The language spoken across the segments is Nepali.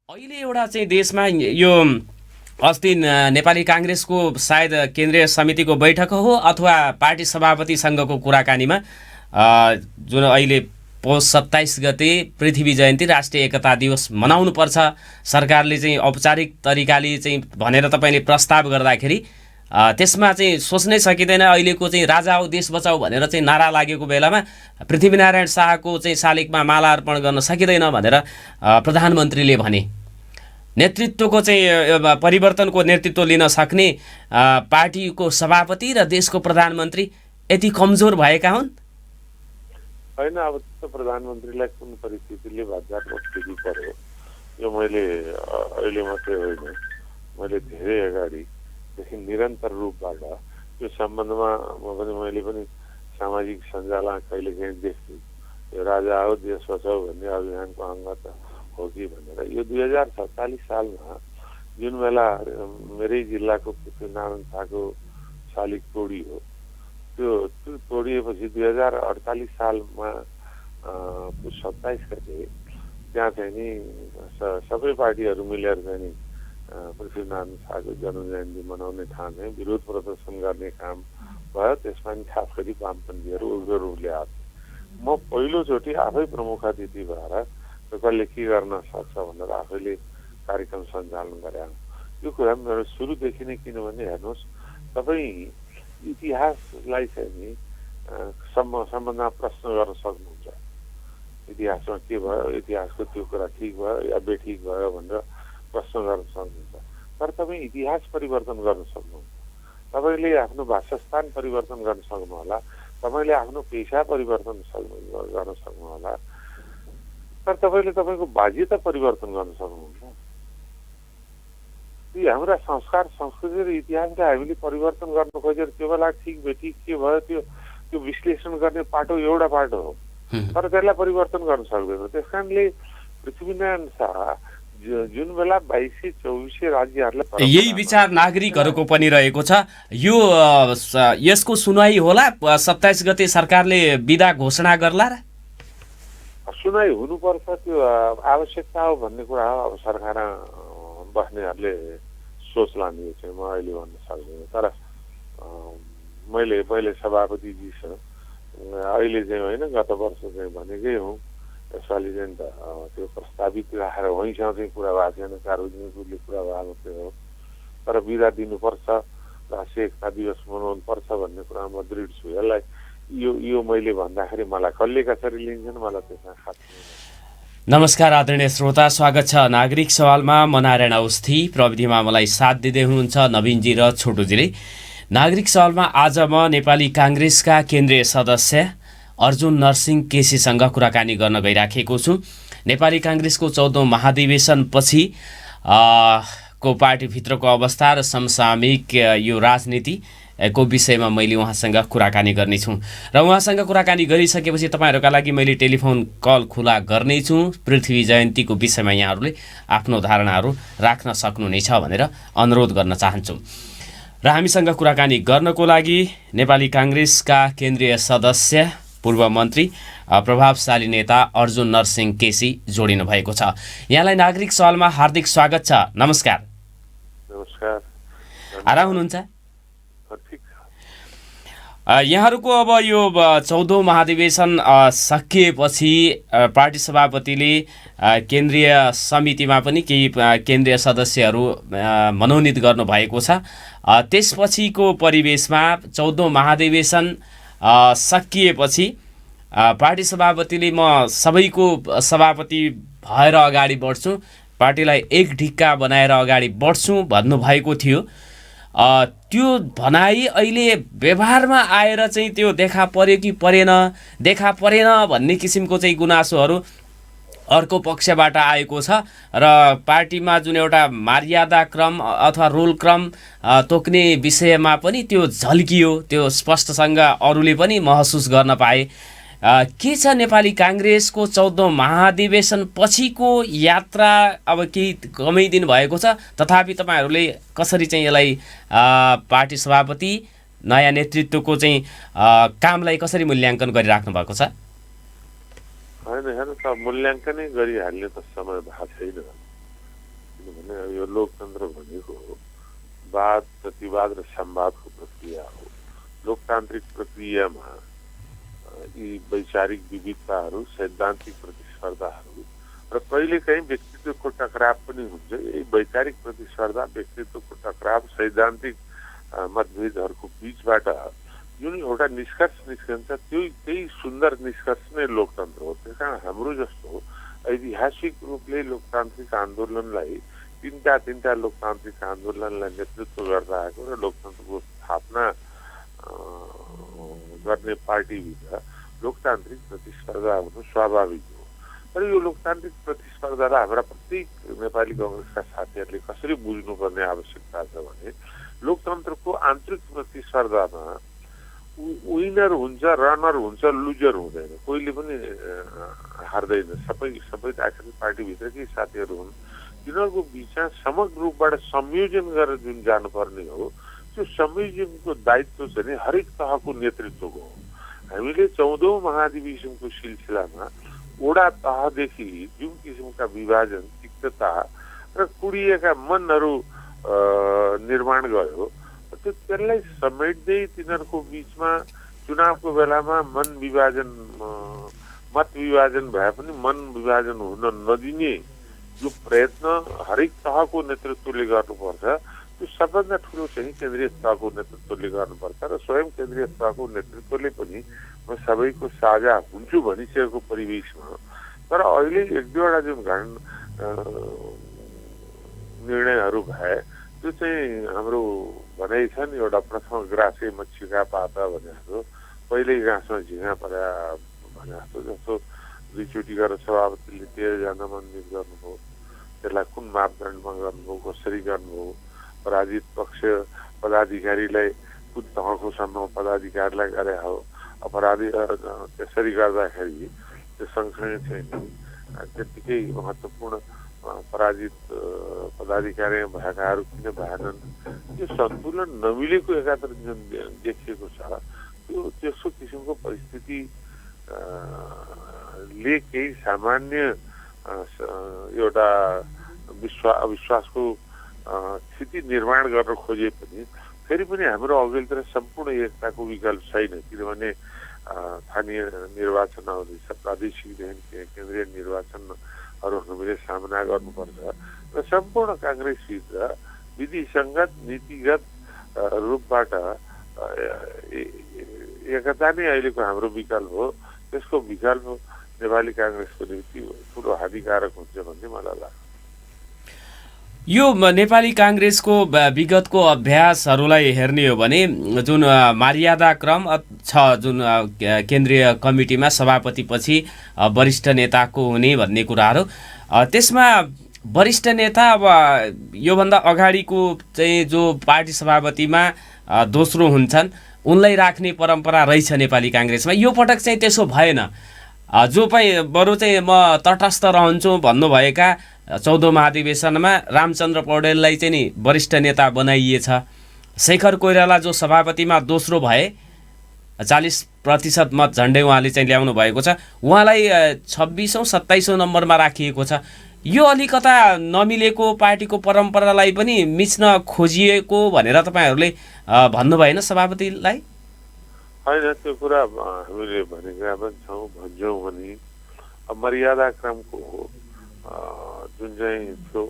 अहिले एउटा चाहिँ देशमा यो अस्ति नेपाली काङ्ग्रेसको सायद केन्द्रीय समितिको बैठक हो अथवा पार्टी सभापतिसँगको कुराकानीमा जुन अहिले पौष 27 गते पृथ्वी जयन्ती राष्ट्रिय एकता दिवस मनाउनु पर्छ सरकारले चाहिँ औपचारिक तरिकाले चाहिँ भनेर तपाईँले प्रस्ताव गर्दाखेरि त्यसमा चाहिँ सोच्नै सकिँदैन। अहिलेको चाहिँ राजा हो देश बचाऊ भनेर चाहिँ नारा लागेको बेलामा पृथ्वीनारायण शाहको चाहिँ शालिगमा माला अर्पण गर्न सकिँदैन भनेर प्रधानमन्त्रीले भने। नेतृत्वको चाहिँ परिवर्तनको नेतृत्व लिन सक्ने पार्टीको सभापति र देशको प्रधानमन्त्री यति कमजोर भएका हुन्? होइन, अब त्यो प्रधानमन्त्रीलाई कुन परिस्थितिले भाग्यात्मक स्थिति पर्यो यो मैले अहिले मात्रै होइन, मैले धेरै अगाडिदेखि निरन्तर रूपबाट यो सम्बन्धमा मैले पनि सामाजिक सञ्जालमा कहिलेकाहीँ देख्छु। यो राजा हो देश बचाऊ भन्ने अभियानको अङ्ग त हो कि भनेर। यो 2047 सालमा जुन बेला मेरै जिल्लाको पृथ्वीनारायण शाहको शालिग तोडियो, त्यो तोडिएपछि 2048 सालमा 27 गते त्यहाँ चाहिँ नि सबै पार्टीहरू मिलेर चाहिँ नि पृथ्वीनारायण शाहको जन्मजयन्ती मनाउने ठाउँ चाहिँ विरोध प्रदर्शन गर्ने काम भयो। त्यसमा नि खास गरी वामपन्थीहरू उग्र रूप ल्याएको। म पहिलोचोटि आफै प्रमुख अतिथि भएर कसले के गर्न सक्छ भनेर आफैले कार्यक्रम सञ्चालन गरे। यो कुरा मेरो सुरुदेखि नै, किनभने हेर्नुहोस् तपाईँ इतिहासलाई चाहिँ नि सम्बन्धमा प्रश्न गर्न सक्नुहुन्छ। इतिहासमा के भयो, इतिहासको त्यो कुरा ठिक भयो या बेठिक भयो भनेर प्रश्न गर्न सक्नुहुन्छ। तर तपाईँ इतिहास परिवर्तन गर्न सक्नुहुन्छ। तपाईँले आफ्नो वासस्थान परिवर्तन गर्न सक्नुहोला, तपाईँले आफ्नो पेसा परिवर्तन गर्न सक्नुहोला, तर तपाईँले तपाईँको बाध्यता परिवर्तन गर्न सक्नुहुन्छ। त्यो हाम्रा संस्कार संस्कृति र इतिहासलाई हामीले परिवर्तन गर्न खोजेर त्यो बेला ठिक बेठिक के भयो त्यो विश्लेषण गर्ने पाटो एउटा पाटो हो, तर त्यसलाई परिवर्तन गर्न सक्दैन। त्यस कारणले पृथ्वीनारायण शाह जुन बेला 2224 राज्यहरूलाई यही विचार नागरिकहरूको पनि रहेको छ। यो यसको सुनवाई होला 27 गते सरकारले बिदा घोषणा गर्ला र? सुनाइ हुनुपर्छ, त्यो आवश्यकता हो भन्ने कुरा हो। अब सरकार बस्नेहरूले सोच लाने चाहिँ म अहिले भन्न सक्दिनँ। तर मैले सभापतिजीसँग अहिले चाहिँ होइन, गत वर्ष चाहिँ भनेकै हुँ। यसपालि चाहिँ त त्यो प्रस्तावित राखेर वहीँसँग चाहिँ कुरा भएको छैन, सार्वजनिक रूपले कुरा भएको मात्रै हो। तर बिदा दिनुपर्छ, राष्ट्रिय एकता दिवस मनाउनु पर्छ भन्ने कुरा म दृढ छु। यसलाई यो मैले भन्दाखेरि मलाई कसले कसरी लिन्छन् मलाई त्यसमा खास छैन। नमस्कार आदरणीय श्रोता, स्वागत छ नागरिक सवालमा। म नारायण अवस्थी, प्रविधिमा मलाई साथ दिँदै हुनुहुन्छ नवीनजी र छोटुजीले। नागरिक सवालमा आज म नेपाली काङ्ग्रेसका केन्द्रीय सदस्य अर्जुन नरसिंह केसीसँग कुराकानी गर्न गइराखेको छु। नेपाली काङ्ग्रेसको 14औं महाधिवेशनपछि को पार्टीभित्रको अवस्था र समसामयिक यो राजनीति को विषयमा मैले उहाँसँग कुराकानी गर्नेछु र उहाँसँग कुराकानी गरिसकेपछि तपाईँहरूका लागि मैले टेलिफोन कल खुला गर्नेछु। पृथ्वी जयन्तीको विषयमा यहाँहरूले आफ्नो धारणाहरू राख्न सक्नुहुनेछ भनेर अनुरोध गर्न चाहन्छु। र हामीसँग कुराकानी गर्नको लागि नेपाली काङ्ग्रेसका केन्द्रीय सदस्य पूर्व मन्त्री प्रभावशाली नेता अर्जुन नरसिंह केसी जोडिनु भएको छ। यहाँलाई नागरिक सवालमा हार्दिक स्वागत छ। नमस्कार। नमस्कार। आराम हुनुहुन्छ? यहाँहरूको अब यो 14औं महाधिवेशन सकिएपछि पार्टी सभापतिले केन्द्रीय समितिमा पनि केही केन्द्रीय सदस्यहरू मनोनित गर्नुभएको छ। त्यसपछिको परिवेशमा 14औं महाधिवेशन सकिएपछि पार्टी सभापतिले म सबैको सभापति भएर अगाडि बढ्छु, पार्टीलाई एक ढिक्का बनाएर अगाडि बढ्छु भन्नुभएको थियो। त्यो भनाइ अहिले व्यवहारमा आएर चाहिँ त्यो देखा पर्यो कि परेन, देखा परेन भन्ने किसिमको चाहिँ गुनासोहरू अर्को पक्षबाट आएको छ र पार्टीमा जुन एउटा मर्यादा क्रम अथवा रोल क्रम तोक्ने विषयमा पनि त्यो झल्कियो, त्यो स्पष्टसँग अरूले पनि महसुस गर्न पाए। के छ नेपाली काङ्ग्रेसको 14औं महाधिवेशन पछिको यात्रा? अब केही कमै दिन भएको छ, तथापि तपाईँहरूले कसरी चाहिँ यसलाई पार्टी सभापति नयाँ नेतृत्वको चाहिँ कामलाई कसरी मूल्याङ्कन गरिराख्नु भएको छ? होइन, हेर्नु त मूल्याङ्कनै गरिहाल्ने त समय भएको छैन। लोकतन्त्र भनेको वाद प्रतिवाद र संवादको प्रक्रिया हो। लोकतान्त्रिक प्रक्रियामा यी वैचारिक विविधताहरू, सैद्धान्तिक प्रतिस्पर्धाहरू र कहिलेकाहीँ व्यक्तित्वको टकराव पनि हुन्छ। यही वैचारिक प्रतिस्पर्धा, व्यक्तित्वको टकराव, सैद्धान्तिक मतभेदहरूको बीचबाट जुन एउटा निष्कर्ष निस्कन्छ त्यही सुन्दर निष्कर्ष नै लोकतन्त्र हो। त्यस कारण हाम्रो जस्तो ऐतिहासिक रूपले लोकतान्त्रिक आन्दोलनलाई तीनटा लोकतान्त्रिक आन्दोलनलाई नेतृत्व गर्दा आएको र लोकतन्त्रको स्थापना गर्ने पार्टीभित्र लोकतान्त्रिक प्रतिस्पर्धा हुनु स्वाभाविक हो। तर यो लोकतान्त्रिक प्रतिस्पर्धालाई हाम्रा प्रत्येक नेपाली कांग्रेसका साथीहरूले कसरी बुझ्नुपर्ने आवश्यकता छ भने लोकतन्त्रको आन्तरिक प्रतिस्पर्धामा विनर हुन्छ, रनर हुन्छ, लुजर हुँदैन। कोहीले पनि हार्दैन। सबै आखिर पार्टीभित्रकै साथीहरू हुन्। तिनीहरूको बिचमा समग्र रूपबाट संयोजन गरेर जुन जानुपर्ने हो त्यो संयोजनको दायित्व चाहिँ हरेक तहको नेतृत्वको हो। हामीले 14औं महाधिवेशनको सिलसिलामा वडा तहदेखि जुन किसिमका विभाजन, तिक्तता र कुडिएका मनहरू निर्माण गर्यो त्यसलाई समेट्दै तिनीहरूको बिचमा चुनावको बेलामा मत विभाजन भए पनि मन विभाजन हुन नदिने जो प्रयत्न हरेक तहको नेतृत्वले गर्नुपर्छ त्यो सबभन्दा ठुलो चाहिँ केन्द्रीय तहको नेतृत्वले गर्नुपर्छ र स्वयं केन्द्रीय तहको नेतृत्वले पनि म सबैको साझा हुन्छु भनिसकेको परिवेशमा तर अहिले एक दुईवटा जुन निर्णयहरू भए त्यो चाहिँ हाम्रो भनाइ छ नि, एउटा प्रथम ग्रासे मच्छीका पाता भने जस्तो पहिल्यै घाँसमा झिँगा पर्या भने जस्तो जस्तो दुईचोटि गरेर सभापतिले 13 जना मनोनित गर्नुभयो। त्यसलाई कुन मापदण्डमा गर्नुभयो, कसरी गर्नुभयो, पराजित पक्ष पदाधिकारीलाई कुन तहको सम्म पदाधिकारीलाई गरे हो, अपराधी त्यसरी गर्दाखेरि त्यो सँगसँगै चाहिँ त्यत्तिकै महत्त्वपूर्ण पराजित पदाधिकारी भएकाहरू किन भएनन्, त्यो सन्तुलन नमिलेको एकातिर जुन देखिएको छ त्यस्तो किसिमको परिस्थिति ले केही सामान्य एउटा अविश्वासको स्थिति निर्माण गर्न खोजे पनि फेरि पनि हाम्रो अघिल्तिर सम्पूर्ण एकताको विकल्प छैन। किनभने स्थानीय निर्वाचन आउँदैछ, प्रादेशिकदेखि केन्द्रीय निर्वाचनहरू हामीले सामना गर्नुपर्छ र सम्पूर्ण काङ्ग्रेसभित्र विधिसङ्गत नीतिगत रूपबाट एकता नै अहिलेको हाम्रो विकल्प हो। त्यसको विकल्प नेपाली काङ्ग्रेसको निम्ति ठुलो हानिकारक हुन्छ भन्ने मलाई लाग्छ। यो नेपाली काङ्ग्रेसको विगतको अभ्यासहरूलाई हेर्ने हो भने जुन मर्यादा क्रम छ, जुन केन्द्रीय कमिटीमा सभापतिपछि वरिष्ठ नेताको हुने भन्ने कुराहरू, त्यसमा वरिष्ठ नेता अब योभन्दा अगाडिको चाहिँ जो पार्टी सभापतिमा दोस्रो हुन्छन् उनलाई राख्ने परम्परा रहेछ नेपाली काङ्ग्रेसमा। यो पटक चाहिँ त्यसो भएन। जो पनि बरु चाहिँ म तटस्थ रहन्छु भन्नुभएका 14औं महाधिवेशनमा रामचन्द्र पौडेललाई चाहिँ नि वरिष्ठ नेता बनाइएछ। शेखर कोइराला जो सभापतिमा दोस्रो भए 40% मत झन्डै उहाँले चाहिँ ल्याउनु भएको छ, उहाँलाई 26औं 27औं नम्बरमा राखिएको छ। यो अलिकता नमिलेको पार्टीको परम्परालाई पनि मिच्न खोजिएको भनेर तपाईँहरूले भन्नु भएन सभापतिलाई? होइन, त्यो कुरा हामीले भनेका पनि छौँ, भन्छौँ भने मर्यादा क्रमको जुन चाहिँ थियो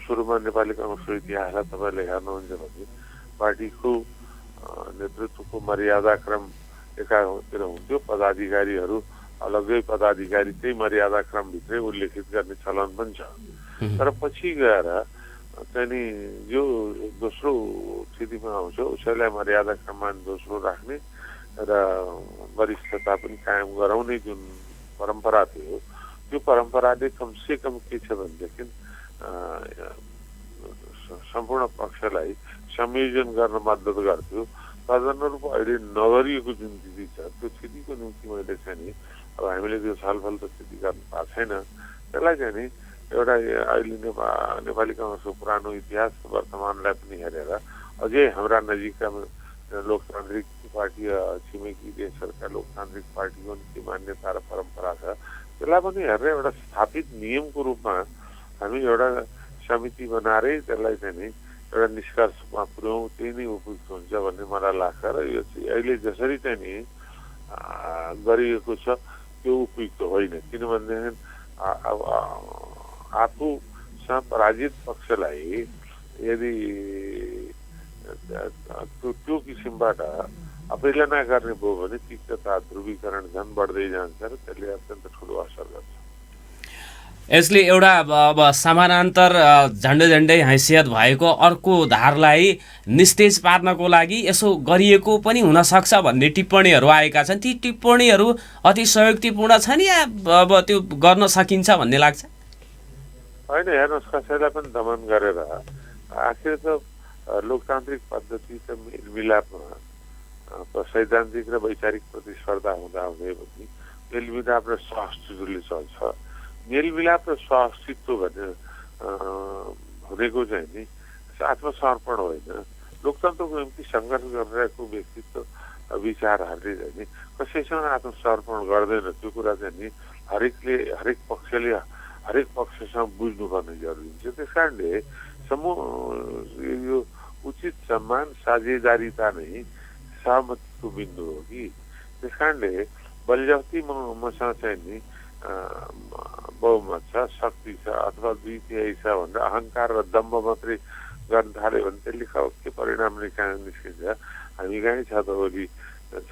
सुरुमा नेपाली काङ्ग्रेसको इतिहासलाई तपाईँले हेर्नुहुन्छ भने पार्टीको नेतृत्वको मर्यादा क्रम एकातिर हुन्थ्यो, पदाधिकारीहरू अलग्गै पदाधिकारी त्यही मर्यादा क्रमभित्रै उल्लेखित गर्ने चलन पनि छ। तर पछि गएर चाहिँ नि जो दोस्रो स्थितिमा आउँछ उसैलाई मर्यादा क्रममा दोस्रो राख्ने र वरिष्ठता पनि कायम गराउने जुन परम्परा थियो त्यो परम्पराले कमसेकम के छ भनेदेखि सम्पूर्ण पक्षलाई संयोजन गर्न मद्दत गर्थ्यो। तदनुरूप अहिले नगरिएको जुन स्थिति छ त्यो स्थितिको निम्ति मैले चाहिँ नि अब हामीले त्यो छलफल त स्थिति गर्न पाएको छैन। त्यसलाई चाहिँ नि एउटा अहिले नेपाली काङ्ग्रेसको पुरानो इतिहास वर्तमानलाई पनि हेरेर अझै हाम्रा नजिकका लोकतान्त्रिक पार्टी छिमेकी देशहरूका लोकतान्त्रिक पार्टीको के मान्यता र परम्परा छ त्यसलाई पनि हेरेर एउटा स्थापित नियमको रूपमा हामी एउटा समिति बनाएरै त्यसलाई चाहिँ नि एउटा निष्कर्षमा पुर्याउँ, त्यही नै उपयुक्त हुन्छ भन्ने मलाई लाग्छ र यो चाहिँ अहिले जसरी चाहिँ नि गरिएको छ त्यो उपयुक्त होइन। किनभनेदेखि अब आफूसँग पराजित पक्षलाई यदि त्यो किसिमबाट अवहेलना गर्ने भयो भने तिक्तता ध्रुवीकरण झन् बढ्दै जान्छ र त्यसले अत्यन्त ठुलो असर गर्छ। यसले एउटा अब समानान्तर झन्डै हैसियत भएको अर्को धारलाई निस्तेज पार्नको लागि यसो गरिएको पनि हुनसक्छ भन्ने टिप्पणीहरू आएका छन्। ती टिप्पणीहरू अति सहयोगपूर्ण छन् या अब त्यो गर्न सकिन्छ भन्ने लाग्छ? होइन, हेर्नुहोस्, कसैलाई पनि दमन गरेर आखिर त लोकतान्त्रिक पद्धति त मेलमिलापमा सैद्धान्तिक र वैचारिक प्रतिस्पर्धा हुँदै पनि मेलमिलाप र सहअस्तित्वले चल्छ। मेलमिलाप र सहअस्तित्व भन्ने भनेको चाहिँ नि आत्मसमर्पण होइन। लोकतन्त्रको निम्ति सङ्घर्ष गरिरहेको व्यक्तित्व विचारहरूले चाहिँ नि कसैसँग आत्मसमर्पण गर्दैन। त्यो कुरा चाहिँ नि हरेक पक्षले हरेक पक्षसँग बुझ्नुपर्ने जरुरी हुन्छ। त्यस कारणले यो उचित सम्मान साझेदारीता नै सहमतिको बिन्दु हो कि। त्यस कारणले बलजफ्ती मसँग चाहिँ नि बहुमत छ, शक्ति छ अथवा 2/3 छ भनेर अहङ्कार र दम्भ मात्रै गर्न थाल्यो भने त्यसले के परिणाम निस्किन्छ? हामी कहीँ छ त भोलि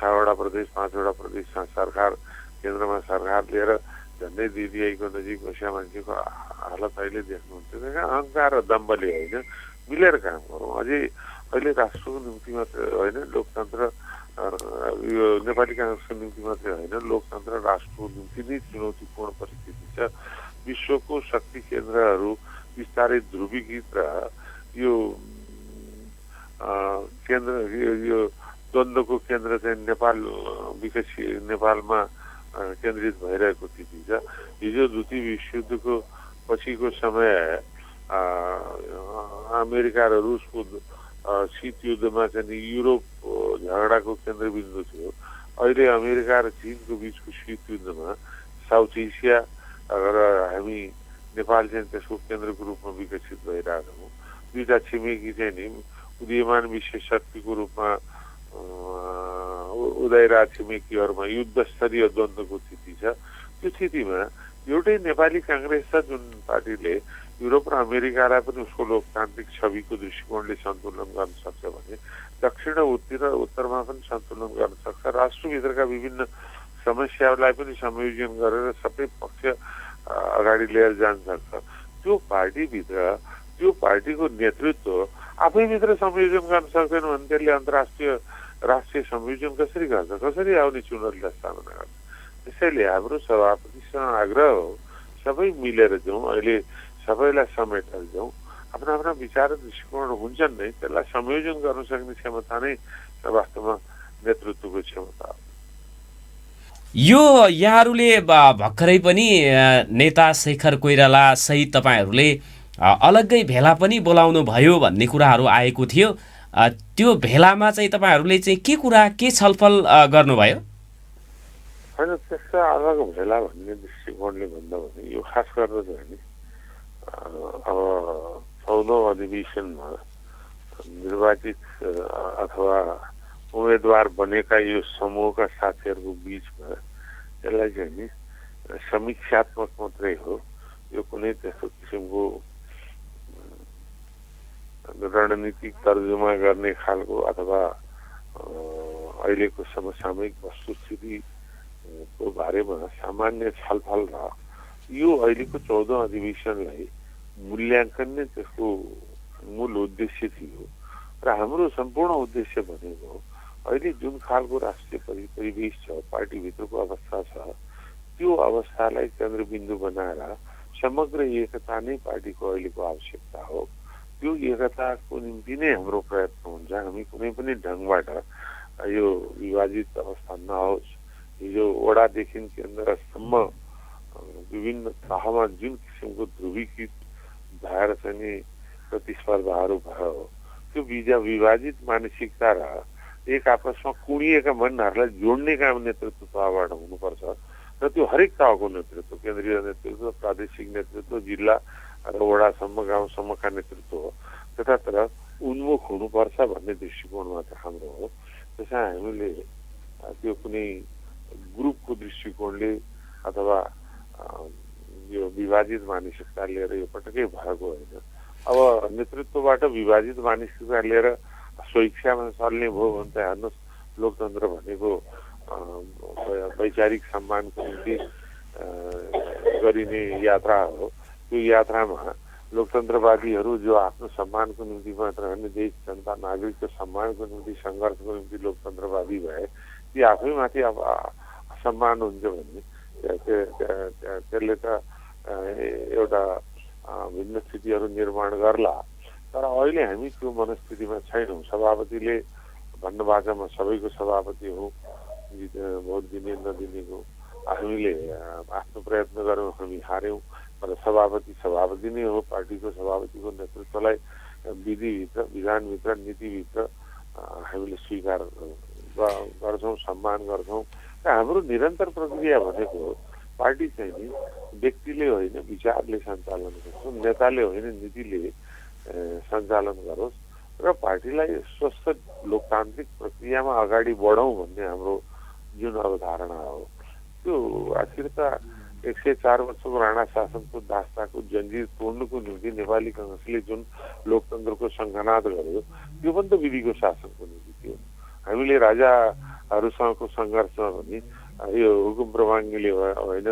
6वटा प्रदेश 5वटा प्रदेशमा सरकार, केन्द्रमा सरकार लिएर झन्डै 2/3 को नजिक बसेका मान्छेको हालत अहिले देख्नुहुन्छ। त्यस कारण अहङ्कार र दम्भले होइन, मिलेर काम गरौँ। अझै अहिले राष्ट्रको निम्ति मात्रै होइन, लोकतन्त्र यो नेपाली काङ्ग्रेसको निम्ति मात्रै होइन, लोकतन्त्र राष्ट्रको निम्ति नै चुनौतीपूर्ण परिस्थिति छ। विश्वको शक्ति केन्द्रहरू बिस्तारै ध्रुवीकृत र यो केन्द्र यो द्वन्द्वको केन्द्र चाहिँ नेपालमा केन्द्रित भइरहेको स्थिति छ। हिजो द्वितीय विश्वयुद्धको पछिको समय अमेरिका र रुसको शीत युद्धमा चाहिँ युरोप झगडाको केन्द्रबिन्दु थियो। अहिले अमेरिका र चीनको बिचको शीत युद्धमा साउथ एसिया र हामी नेपाल चाहिँ त्यसको केन्द्रको रूपमा विकसित भइरहेका छौँ। दुईटा छिमेकी चाहिँ नि उदीयमान विश्व शक्तिको रूपमा उदाइरहेका छिमेकीहरूमा युद्धस्तरीय द्वन्द्वको स्थिति छ। त्यो स्थितिमा एउटै नेपाली काङ्ग्रेस छ जुन पार्टीले युरोप र अमेरिकालाई पनि उसको लोकतान्त्रिक छविको दृष्टिकोणले सन्तुलन गर्न सक्छ भने दक्षिण र उत्तरमा पनि सन्तुलन गर्न सक्छ। राष्ट्रभित्रका विभिन्न समस्याहरूलाई पनि संयोजन गरेर सबै पक्ष अगाडि लिएर जान सक्छ। त्यो पार्टीभित्र त्यो पार्टीको नेतृत्व आफैभित्र संयोजन गर्न सक्दैन भने त्यसले राष्ट्रिय संयोजन कसरी गर्छ? कसरी आउने चुनौतीलाई सामना गर्छ? त्यसैले हाम्रो सभापतिसँग आग्रह हो, सबै मिलेर जाउँ, अहिले सबैलाई समेटेर जाउँ। आफ्ना विचार र दृष्टिकोण हुन्छन् नै, त्यसलाई संयोजन गर्न सक्ने क्षमता नै वास्तवमा नेतृत्वको क्षमता हो। यो यहाँहरूले भर्खरै पनि नेता शेखर कोइराला सहित तपाईँहरूले अलग्गै भेला पनि बोलाउनु भयो भन्ने कुराहरू आएको थियो। त्यो भेलामा चाहिँ तपाईँहरूले चाहिँ के छलफल गर्नुभयो? होइन, त्यस्तो अलग भेला भन्ने दृष्टिकोणले भन्दा भने यो खास गरेर चाहिँ नि अब 14औं अधिवेशनमा निर्वाचित अथवा उम्मेदवार बनेका यो समूहका साथीहरूको बिचमा यसलाई चाहिँ नि समीक्षात्मक मात्रै हो। यो कुनै त्यस्तो किसिमको रणनीतिक तर्जुमा गर्ने खालको अथवा अहिलेको समसामयिक वस्तुस्थितिको बारेमा सामान्य छलफल र यो अहिलेको 14औं अधिवेशनलाई मूल्याङ्कन नै त्यसको मूल उद्देश्य थियो। र हाम्रो सम्पूर्ण उद्देश्य भनेको अहिले जुन खालको राष्ट्रिय परिवेश छ, पार्टीभित्रको अवस्था छ, त्यो अवस्थालाई केन्द्रबिन्दु बनाएर समग्र एकता नै पार्टीको अहिलेको आवश्यकता हो। त्यो एकताको निम्ति नै हाम्रो प्रयत्न हुन्छ। हामी कुनै पनि ढङ्गबाट यो विभाजित अवस्था नहोस्। हिजो वडादेखि केन्द्रसम्म विभिन्न तहमा जुन किसिमको ध्रुवीकृत भएर चाहिँ नि प्रतिस्पर्धाहरू भयो, त्यो विभाजित मानसिकता र एक आपसमा कुँडिएका मनहरूलाई जोड्ने काम नेतृत्व तहबाट हुनुपर्छ। र त्यो हरेक तहको नेतृत्व, केन्द्रीय नेतृत्व, प्रादेशिक नेतृत्व, जिल्ला र वडासम्म गाउँसम्मका नेतृत्व हो त्यतातिर उन्मुख हुनुपर्छ भन्ने दृष्टिकोणमा चाहिँ हाम्रो हो। त्यसमा हामीले त्यो कुनै ग्रुपको दृष्टिकोणले अथवा यो विभाजित मानसिकता लिएर यो पटक्कै भएको होइन। अब नेतृत्वबाट विभाजित मानसिकता लिएर स्वेच्छामा चल्ने भयो भने त हेर्नुहोस् लोकतन्त्र भनेको वैचारिक सम्मानको निम्ति गरिने यात्रा हो। त्यो यात्रामा लोकतन्त्रवादीहरू जो आफ्नो सम्मानको निम्ति मात्र होइन देश जनता नागरिकको सम्मानको निम्ति सङ्घर्षको निम्ति लोकतन्त्रवादी भए ती आफैमाथि अब असम्मान हुन्छ भने त्यसले त एउटा भिन्न स्थितिहरू निर्माण गर्ला। तर अहिले हामी त्यो मनस्थितिमा छैनौँ। सभापतिले भन्नुभएको म सबैको सभापति हुँ, भोट दिने नदिनेको हामीले आफ्नो प्रयत्न गऱ्यौँ, हामी हार्यौँ। तर सभापति नै हो। पार्टीको सभापतिको नेतृत्वलाई विधिभित्र विधानभित्र नीतिभित्र हामीले स्वीकार गर्छौँ, सम्मान गर्छौँ। हाम्रो निरन्तर प्रक्रिया भनेको पार्टी चाहिँ नि व्यक्तिले होइन विचारले सञ्चालन गर्छौँ, नेताले होइन नीतिले सञ्चालन गरोस् र पार्टीलाई स्वस्थ लोकतान्त्रिक प्रक्रियामा अगाडि बढाउँ भन्ने हाम्रो जुन अवधारणा हो त्यो आखिर त 104 वर्षको राणा शासनको दास्ताको जन्जिर तोड्नुको निम्ति नेपाली कांग्रेसले जुन लोकतन्त्रको शङ्खनाद गर्यो त्यो पनि त विधिको शासनको निम्ति थियो। हामीले राजाहरूसँगको सङ्घर्षमा भने यो हुकुम प्रभाङ्गीले होइन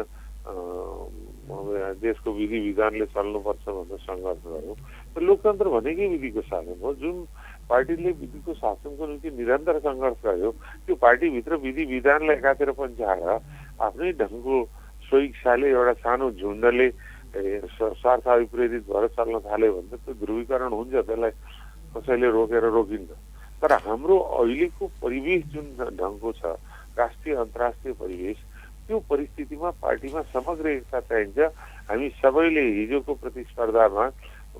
देशको विधि विधानले चल्नुपर्छ भनेर सङ्घर्ष गर्यौँ। लोकतन्त्र भनेकै विधिको शासन हो। जुन पार्टीले विधिको शासनको निम्ति निरन्तर सङ्घर्ष गर्यो त्यो पार्टीभित्र विधि विधानलाई एकातिर पन्छाएर आफ्नै ढङ्गको स्वेच्छाले एउटा सानो झुन्डले स्वार्थ विप्रेरित भएर चल्न थाल्यो भने त्यो ध्रुवीकरण हुन्छ, त्यसलाई कसैले रोकेर रोकिन्छ। तर हाम्रो अहिलेको परिवेश जुन ढङ्गको छ राष्ट्रिय अन्तर्राष्ट्रिय परिवेश त्यो परिस्थितिमा पार्टीमा समग्र एकता चाहिन्छ। हामी सबैले हिजोको प्रतिस्पर्धामा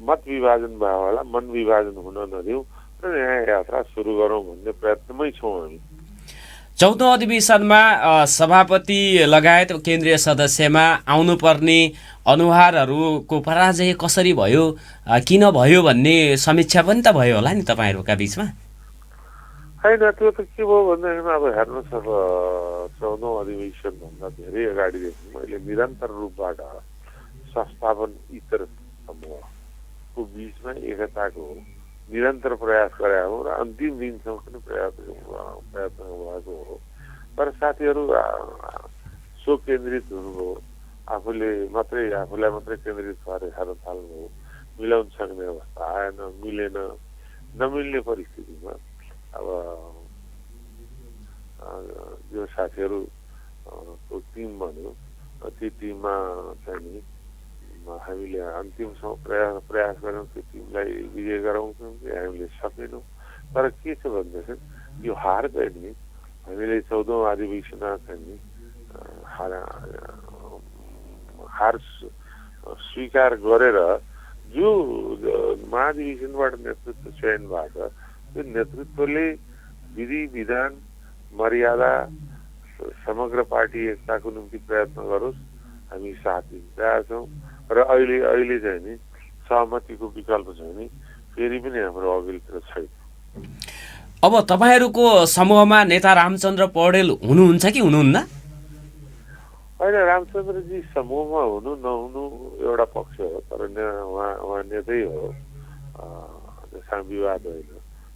मत विभाजन भयो होला, मन विभाजन हुन नदिउँ र न्याय यात्रा सुरु गरौँ भन्ने प्रयत्नमै छौँ हामी। 14औं अधिवेशनमा सभापति लगायत केन्द्रीय सदस्यमा आउनुपर्ने अनुहारहरूको पराजय कसरी भयो, किन भयो भन्ने समीक्षा पनि त भयो होला नि तपाईँहरूका बिचमा? होइन, त्यो त के भयो भन्दाखेरि अब हेर्नुहोस्, अब 14औं अधिवेशनभन्दा धेरै अगाडिदेखि मैले निरन्तर रूपबाट संस्थापन इतर समूहको बिचमा एकताको निरन्तर प्रयास गरेका हौँ र अन्तिम दिनसम्म पनि प्रयत्न भएको हो। तर साथीहरू सो केन्द्रित हुनुभयो, आफूलाई मात्रै केन्द्रित भएर हेर्न थाल्नुभयो, मिलाउन सक्ने अवस्था आएन, नमिल्ने परिस्थितिमा अब जो साथीहरूको टिम बन्यो त्यो टिममा चाहिँ नि हामीले अन्तिमसम्म प्रयास गऱ्यौँ त्यो टिमलाई विजय गराउँ, हामीले सकेनौँ। तर के छ भनेदेखि यो हार चाहिँ नि हामीले 14औं अधिवेशनमा चाहिँ नि हार स्वीकार गरेर जो महाधिवेशनबाट नेतृत्व चयन भएको त्यो नेतृत्वले विधि विधान मर्यादा समग्र पार्टी एकताको निम्ति प्रयत्न गरोस्, हामी साथ दिइरहेका छौँ। र अहिले चाहिँ नि सहमतिको विकल्प चाहिँ नि फेरि पनि हाम्रो अघिल्तिर छैन। अब तपाईँहरूको समूहमा नेता रामचन्द्र पौडेल हुनुहुन्छ कि हुनुहुन्न? होइन, रामचन्द्रजी समूहमा हुनु नहुनु एउटा पक्ष हो, तर उहाँ नेतै हो, त्यसमा विवाद होइन।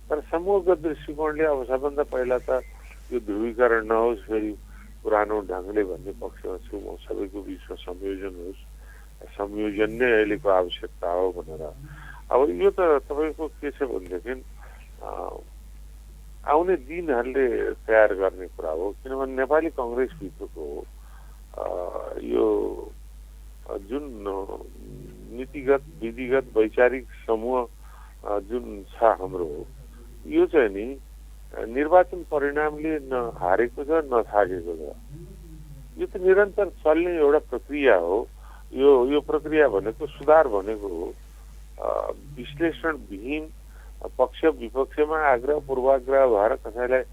तर समूहगत दृष्टिकोणले अब सबभन्दा पहिला त यो ध्रुवीकरण नहोस्, फेरि पुरानो ढङ्गले भन्ने पक्षमा छु म। सबैको बिचमा संयोजन नै अहिलेको आवश्यकता हो भनेर। अब यो त तपाईँको के छ भनेदेखि आउने दिनहरूले तयार गर्ने कुरा हो। किनभने नेपाली कङ्ग्रेसभित्रको यो जुन नीतिगत विधिगत वैचारिक समूह जुन छ हाम्रो, यो चाहिँ नि निर्वाचन परिणामले न हारेको छ न थाकेको छ। यो त निरन्तर चल्ने एउटा प्रक्रिया हो। यो प्रक्रिया भनेको सुधार भनेको विश्लेषणविहीन पक्ष विपक्षमा आग्रह पूर्वाग्रह भएर कसैलाई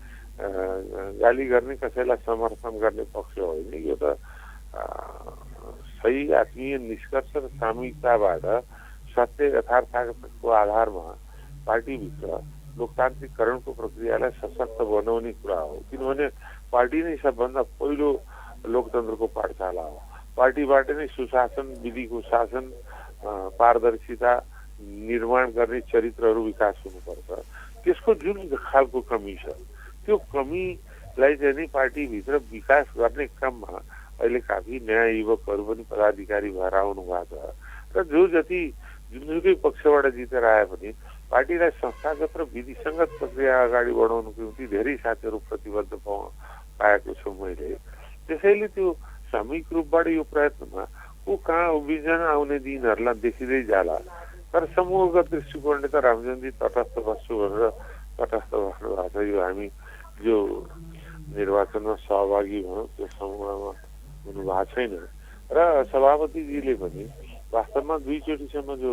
गाली गर्ने कसैलाई समर्थन गर्ने पक्ष होइन। यो त सही आत्मीय निष्कर्ष र सामूहिकताबाट सत्य यथार्थको आधारमा पार्टीभित्र लोकतान्त्रिकरणको प्रक्रियालाई सशक्त बनाउने कुरा हो। किनभने पार्टी नै सबभन्दा पहिलो लोकतन्त्रको पाठशाला हो। पार्टीबाट नै सुशासन, विधिको शासन, पारदर्शिता निर्माण गर्ने चरित्रहरू विकास हुनुपर्छ। त्यसको जुन खालको कमी छ त्यो कमीलाई चाहिँ नि पार्टीभित्र विकास गर्ने क्रममा अहिले काफी नयाँ युवकहरू पनि पदाधिकारी भएर आउनु भएको छ र जो जति जुनसुकै पक्षबाट जितेर आए पनि पार्टीलाई संस्थागत र विधिसङ्गत प्रक्रिया अगाडि बढाउनुको निम्ति धेरै साथीहरू प्रतिबद्ध पाएको छु मैले। त्यसैले त्यो सामूहिक रूपबाट यो प्रयत्नमा को कहाँ उभिजन आउने दिनहरूलाई देखिँदै जाला। तर समूहगत दृष्टिकोणले त रामजनजी तटस्थ बस्छु भनेर तटस्थ बस्नु भएको छ। यो हामी जो निर्वाचनमा सहभागी भयौँ त्यो समूहमा हुनुभएको छैन र सभापतिजीले पनि वास्तवमा 2 चोटिसम्म जो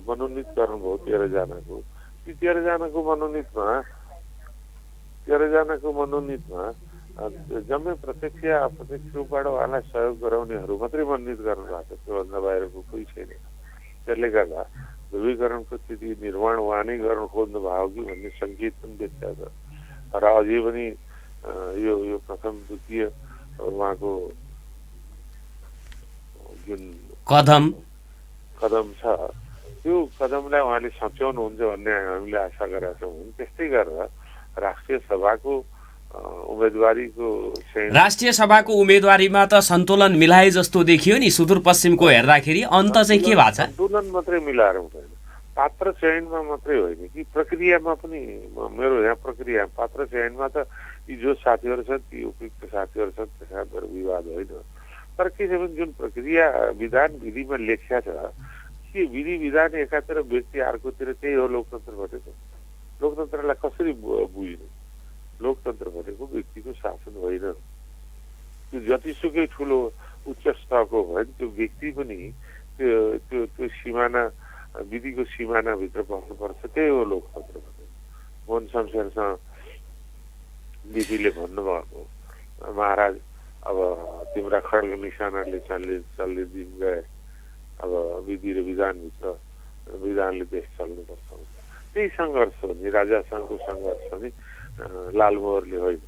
मनोनित गर्नुभयो 13 जनाको, ती 13 जनाको मनोनितमा जम्मै प्रत्यक्ष अप्रत्यक्ष रूपबाट उहाँलाई सहयोग गराउनेहरू मात्रै मनोनित गर्नुभएको छ, त्योभन्दा बाहिरको कोही छैन। त्यसले गर्दा ध्रुवीकरणको स्थिति निर्माण उहाँ नै गर्न खोज्नु भयो कि भन्ने सङ्केत पनि देखिएको छ। र अझै पनि यो प्रथम द्वितीय उहाँको जुन कदम छ त्यो कदमलाई उहाँले सच्याउनुहुन्छ भन्ने हामीले आशा गरेका छौँ। त्यस्तै गरेर राष्ट्रिय सभाको सभाको उम्मेदवारीमा त सन्तुलन मिलाए जस्तो देखियो नि सुदूरपश्चिमको हेर्दाखेरि। अन्त चाहिँ के भएको छ? सन्तुलन मात्रै मिलाएर हुँदैन, पात्र चयनमा मात्रै होइन कि प्रक्रियामा पनि। मेरो यहाँ प्रक्रिया पात्र चयनमा त यी जो साथीहरू छन् ती उपयुक्त साथीहरू छन्, त्यसमा मेरो विवाद होइन। तर के छ भने जुन प्रक्रिया विधान विधिमा लेखिया छ कि विधि विधान एकातिर व्यक्ति अर्कोतिर, त्यही हो लोकतन्त्र भनेको। लोकतन्त्रलाई कसरी बुझ्नु? लोकतन्त्र भनेको व्यक्तिको शासन होइन। त्यो जतिसुकै ठुलो उच्च स्तरको भयो भने त्यो व्यक्ति पनि त्यो सिमाना, विधिको सिमानाभित्र बस्नुपर्छ, त्यही हो लोकतन्त्र भनेको। मोहन शमशेरसँग दिदीले भन्नुभएको, महाराज अब तिम्रा खड्ग निशानाले चल्ने दिन गए, अब विधि र विधानले देश चल्नुपर्छ। त्यही सङ्घर्ष हो नि, राजासँगको सङ्घर्ष हो नि। लालमोहरले होइन,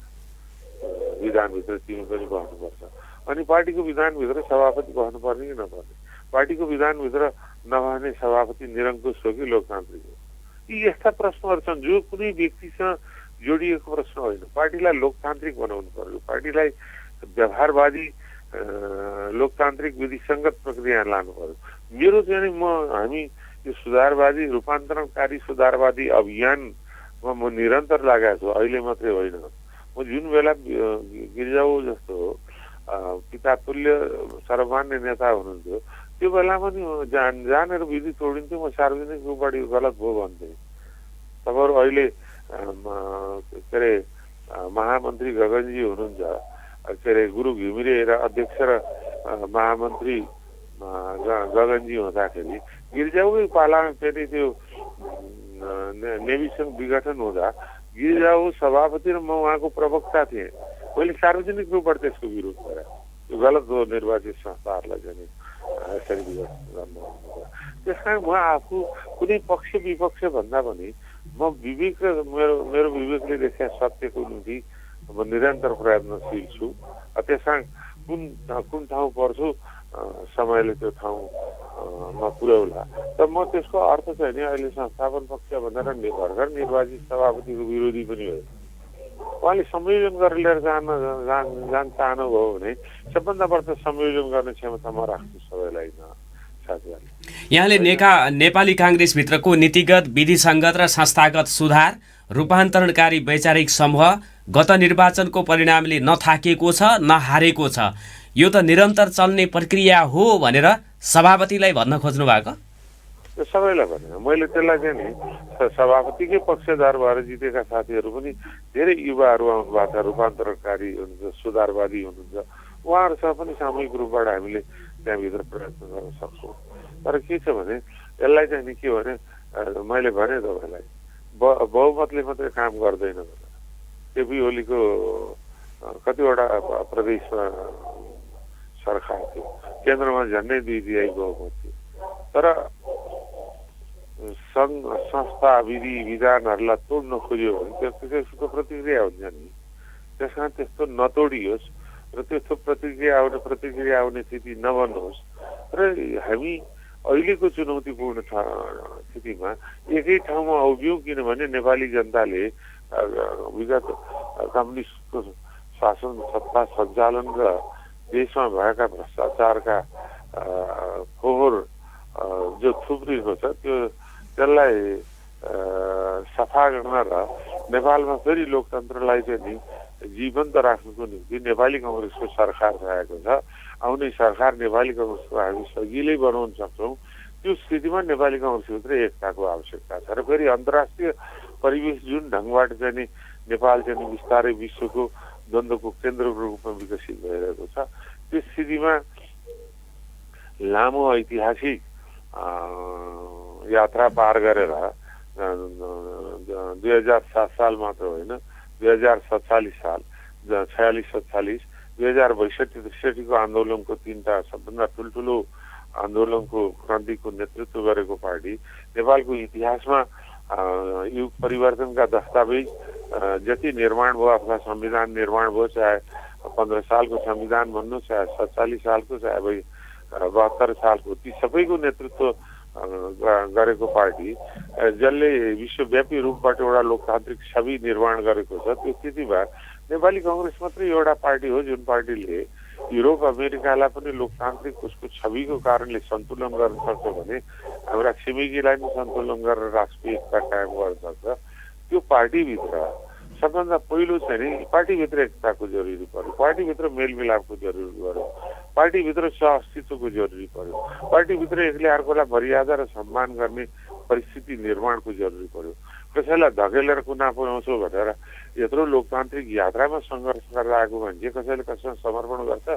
विधानभित्र तिमी पनि बस्नुपर्छ। अनि पार्टीको विधानभित्र सभापति बस्नुपर्ने कि नपर्ने? पार्टीको विधानभित्र नभने सभापति निरङ्कुश हो कि लोकतान्त्रिक हो? यी यस्ता प्रश्नहरू छन् जो कुनै व्यक्तिसँग जोडिएको प्रश्न होइन। पार्टीलाई लोकतान्त्रिक बनाउनु पर्यो, पार्टीलाई व्यवहारवादी लोकतान्त्रिक विधिसङ्गत प्रक्रिया लानु पर्यो। मेरो चाहिँ हामी यो सुधारवादी रूपान्तरणकारी सुधारवादी अभियानमा म निरन्तर लागेको छु, अहिले मात्रै होइन। म जुन बेला गिरिजाऊ जस्तो पितातुल्य सर्वमान्य नेता हुनुहुन्थ्यो त्यो बेला पनि जानेर विधि तोडिन्थ्यो, म सार्वजनिक रूपबाट यो गलत भयो भन्थेँ। तपाईँहरू अहिले के अरे महामन्त्री गगनजी हुनुहुन्छ, के अरे गुरु घिमिरे र अध्यक्ष र महामन्त्री गगनजी हुँदाखेरि गिरिजाऊकै पालामा फेरि त्यो नेविसङ्घ विघटन हुँदा गिरिजाऊ सभापति र म उहाँको प्रवक्ता थिएँ। मैले सार्वजनिक रूपबाट त्यसको विरोध गरेँ। यो गलत हो निर्वाचित संस्थाहरूलाई चाहिँ यसरी विघटन गर्नु। त्यस कारण म आफू कुनै पक्ष विपक्ष भन्दा पनि म विवेक र मेरो विवेकले देखाए सत्यको निम्ति म निरन्तर प्रयत्नशील छु। त्यस कारण कुन ठाउँ पर्छु समयले त्यो ठाउँमा पुर्याउला। त म त्यसको अर्थ चाहिँ नि अहिले संस्थापन पक्ष भनेर भर्खर निर्वाचित सभापतिको विरोधी पनि हो। उहाँले संयोजन गरेर लिएर जान चाहनुभयो भने सबभन्दा बढी संयोजन गर्ने क्षमता म राख्छु सबैलाई साथीहरू। यहाँले नेपाली काङ्ग्रेसभित्रको नीतिगत, विधिसङ्गत र संस्थागत सुधार, रूपान्तरणकारी वैचारिक समूह गत निर्वाचनको परिणामले नथाकेको छ न हारेको छ, यो त निरन्तर चल्ने प्रक्रिया हो भनेर सभापतिलाई भन्न खोज्नु भएको? सबैलाई भने मैले त्यसलाई चाहिँ नि सभापतिकै पक्षधर भएर जितेका साथीहरू पनि धेरै युवाहरू आउनु भएको छ, रूपान्तरणकारी हुनुहुन्छ, सुधारवादी हुनुहुन्छ। उहाँहरूसँग पनि सामूहिक रूपबाट हामीले त्यहाँभित्र प्रयत्न गर्न सक्छौँ। तर के छ भने यसलाई चाहिँ नि के भने मैले भने तपाईँलाई बहुमतले मात्रै काम गर्दैन भनेर। केपी ओलीको कतिवटा प्रदेशमा सरकार थियो, केन्द्रमा झन्डै 2 तिहाई बहुमत थियो। तर सङ्घ संस्था विधि विधानहरूलाई तोड्न खोज्यो भने त्यसको प्रतिक्रिया हुन्छ नि। त्यस कारण त्यस्तो नतोडियोस् र त्यस्तो प्रतिक्रिया आउने स्थिति नबन्नुहोस् र हामी अहिलेको चुनौतीपूर्ण स्थितिमा एकै ठाउँमा उभियौँ, किनभने नेपाली जनताले विगत कम्युनिस्टको शासन सत्ता सञ्चालन र देशमा भएका भ्रष्टाचारका फोहोर जो थुप्रिएको छ त्यसलाई सफा गर्न र नेपालमा फेरि लोकतन्त्रलाई चाहिँ नि जीवन्त राख्नुको निम्ति नेपाली कांग्रेसको सरकार रहेको छ। आउने सरकार नेपाली कांग्रेसको हामी सजिलै बनाउन सक्छौँ। त्यो स्थितिमा नेपाली कांग्रेसभित्र एकताको आवश्यकता छ र फेरि अन्तर्राष्ट्रिय परिवेश जुन ढङ्गबाट चाहिँ नि नेपाल चाहिँ बिस्तारै विश्वको द्वन्द्वको केन्द्रको रूपमा विकसित भइरहेको छ, त्यो स्थितिमा लामो ऐतिहासिक यात्रा पार गरेर 2007 साल मात्र होइन, 2047 साल 46-47, 2062-63 को आन्दोलनको 3टा सबभन्दा ठुल्ठुलो आन्दोलनको क्रान्तिको नेतृत्व गरेको पार्टी नेपालको इतिहासमा युग परिवर्तनका दस्तावेज जति निर्माण भयो, अथवा संविधान निर्माण भयो, चाहे 15 सालको संविधान भन्नु, चाहे 47 सालको, चाहे 72 सालको, ती सबैको नेतृत्व गरेको पार्टी जसले विश्वव्यापी रूपबाट एउटा लोकतान्त्रिक छवि निर्माण गरेको छ। त्यो स्थितिमा नेपाली कांग्रेस मात्रै एउटा पार्टी हो जुन पार्टीले युरोप अमेरिकालाई पनि लोकतान्त्रिक उसको छविको कारणले सन्तुलन गर्न सक्छ भने हाम्रा छिमेकीलाई पनि सन्तुलन गरेर राष्ट्रिय एकता कायम गर्न सक्छ। त्यो पार्टीभित्र सबभन्दा पहिलो चाहिँ नि पार्टीभित्र एकताको जरुरी पर्यो, पार्टीभित्र मेलमिलापको जरुरी पर्यो, पार्टीभित्र सहअस्तित्वको जरुरी पर्यो, पार्टीभित्र एकले अर्कोलाई मर्यादा र सम्मान गर्ने परिस्थिति निर्माणको जरुरी पर्यो। कसैलाई धकेलेर कुना पुर्याउँछौ भनेर यत्रो लोकतान्त्रिक यात्रामा सङ्घर्ष गरेर आएको मान्छे कसैले कसैलाई समर्पण गर्छ?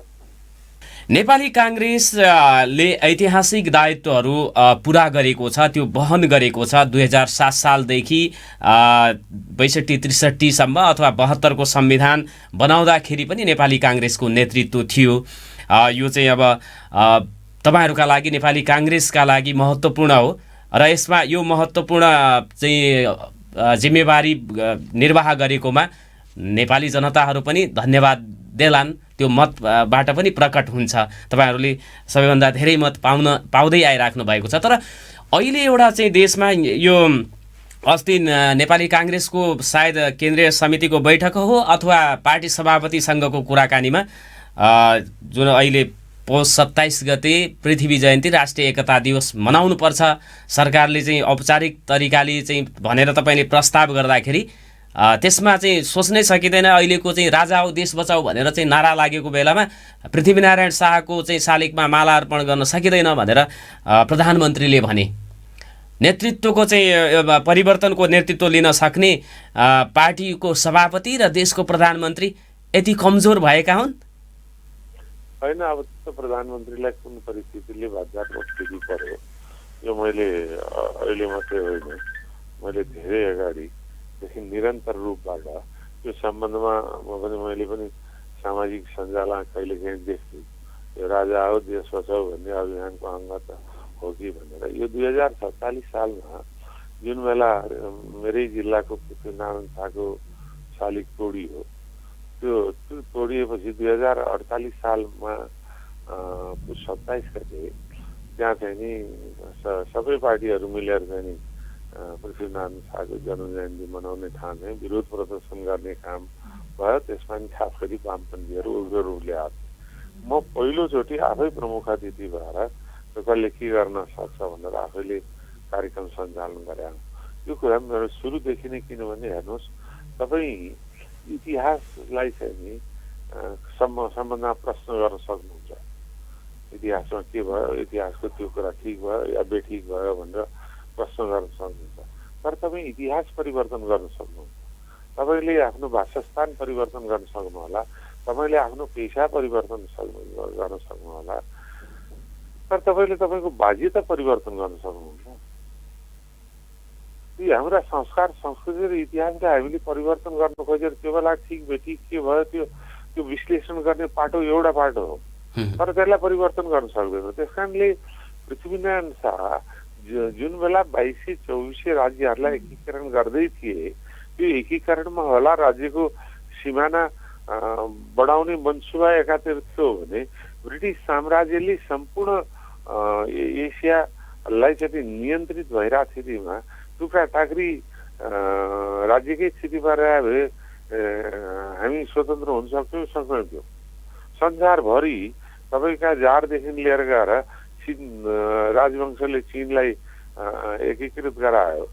नेपाली कांग्रेसले ऐतिहासिक दायित्वहरू पुरा गरेको छ, त्यो वहन गरेको छ। 2007 सालदेखि 62-63 सम्म अथवा 72 को संविधान बनाउँदाखेरि पनि नेपाली कांग्रेसको नेतृत्व थियो। यो चाहिँ अब तपाईहरुका लागि, नेपाली कांग्रेसका लागि महत्त्वपूर्ण हो र यसमा यो महत्त्वपूर्ण चाहिँ जिम्मेवारी निर्वाह गरेकोमा नेपाली जनताहरू पनि धन्यवाद देलान्। त्यो मतबाट पनि प्रकट हुन्छ, तपाईहरुले सबैभन्दा धेरै मत पाउँदै आइराख्नु भएको छ। तर अहिले एउटा चाहिँ देशमा यो अस्ति नेपाली कांग्रेसको सायद केन्द्रीय समितिको बैठक हो अथवा पार्टी सभापतिसँगको कुराकानीमा जुन अहिले पौष 27 गते पृथ्वी जयन्ती राष्ट्रिय एकता दिवस मनाउनु पर्छ, सरकारले चाहिँ औपचारिक तरिकाले चाहिँ भनेर तपाईले प्रस्ताव गर्दाखेरि त्यसमा चाहिँ सोच्नै सकिँदैन। अहिलेको चाहिँ राजा हो देश बचाऊ भनेर चाहिँ नारा लागेको बेलामा पृथ्वीनारायण शाहको चाहिँ शालिगमा माला अर्पण गर्न सकिँदैन भनेर प्रधानमन्त्रीले भने। नेतृत्वको चाहिँ परिवर्तनको नेतृत्व लिन सक्ने पार्टीको सभापति र देशको प्रधानमन्त्री यति कमजोर भएका हुन्? होइन, अब त्यो प्रधानमन्त्रीलाई कुन परिस्थितिले बाध्यात्मक स्थिति पर्यो यो मैले अहिले मात्रै होइन, मैले धेरै अगाडिदेखि निरन्तर रूपबाट त्यो सम्बन्धमा मैले पनि सामाजिक सञ्जालमा कहिलेकाहीँ देख्छु। यो राजा हो देश बचाऊ भन्ने अभियानको अङ्ग त हो कि भनेर। यो 2047 सालमा जुन बेला मेरै जिल्लाको पृथ्वीनारायण शाहको शालिग तोडियो, त्यो तोडिएपछि 2048 सालमा 27 गते त्यहाँ चाहिँ नि सबै पार्टीहरू मिलेर चाहिँ नि पृथ्वीनारायण शाहको जन्मजयन्ती मनाउने ठाउँमा विरोध प्रदर्शन गर्ने काम भयो। त्यसमा नि खास गरी वामपन्थीहरू उग्र रूपले आए। म पहिलोचोटि आफै प्रमुख अतिथि भएर कसले के गर्न सक्छ भनेर आफैले कार्यक्रम सञ्चालन गरे। यो कुरा मेरो सुरुदेखि नै, किनभने हेर्नुहोस् तपाईँ इतिहासलाई चाहिँ नि सम्बन्धमा प्रश्न गर्न सक्नुहुन्छ। इतिहासमा के भयो, इतिहासको त्यो कुरा ठिक भयो या बेठिक भयो भनेर प्रश्न गर्न सक्नुहुन्छ। तर तपाईँ इतिहास परिवर्तन गर्न सक्नुहुन्छ, तपाईँले आफ्नो वासस्थान परिवर्तन गर्न सक्नुहोला, तपाईँले आफ्नो पेसा परिवर्तन गर्न सक्नुहोला, तर तपाईँले तपाईँको बाध्यता परिवर्तन गर्न सक्नुहुन्छ। ती हाम्रा संस्कार संस्कृति र इतिहासलाई हामीले परिवर्तन गर्न खोजेर त्यो बेला ठिक बेठिक के भयो त्यो विश्लेषण गर्ने पाटो एउटा पाटो हो। तर त्यसलाई परिवर्तन गर्न सक्दैन। त्यस कारणले पृथ्वीनारायण शाह जुन बेला 2224 राज्यहरूलाई एकीकरण गर्दै थिए त्यो एकीकरणमा होला राज्यको सिमाना बढाउने मनसुबा एकातिर थियो भने ब्रिटिस साम्राज्यले सम्पूर्ण एसियालाई चाहिँ नियन्त्रित भइरहेको स्थितिमा टुक्रा टाक्री राज्यकै स्थितिमा रह्यो भए हामी स्वतन्त्र हुन सक्दैनथ्यौँ। संसारभरि तपाईँका जारदेखि लिएर गएर चीन राजवंशले चीनलाई एकीकृत गरायो।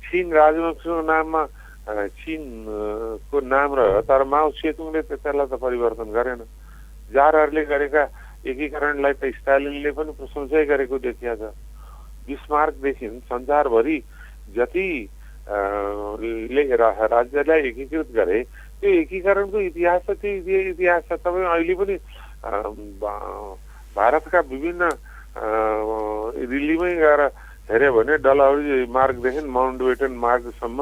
चीन राजवंशको नाममा चीनको नाम रह्यो तर माओ सेतुङले त्यसलाई त परिवर्तन गरेन। जारहरूले गरेका एकीकरणलाई त स्टालिनले पनि प्रशंसै गरेको देखिया छ। बिस्मार्कदेखि संसारभरि जति राज्यलाई एकीकृत गरे त्यो एकीकरणको इतिहास छ। त्यो इतिहास छ। तपाईँ अहिले पनि भारतका विभिन्न दिल्लीमै गएर हेऱ्यो भने डलहौजी मार्गदेखि माउन्टबेटन मार्गसम्म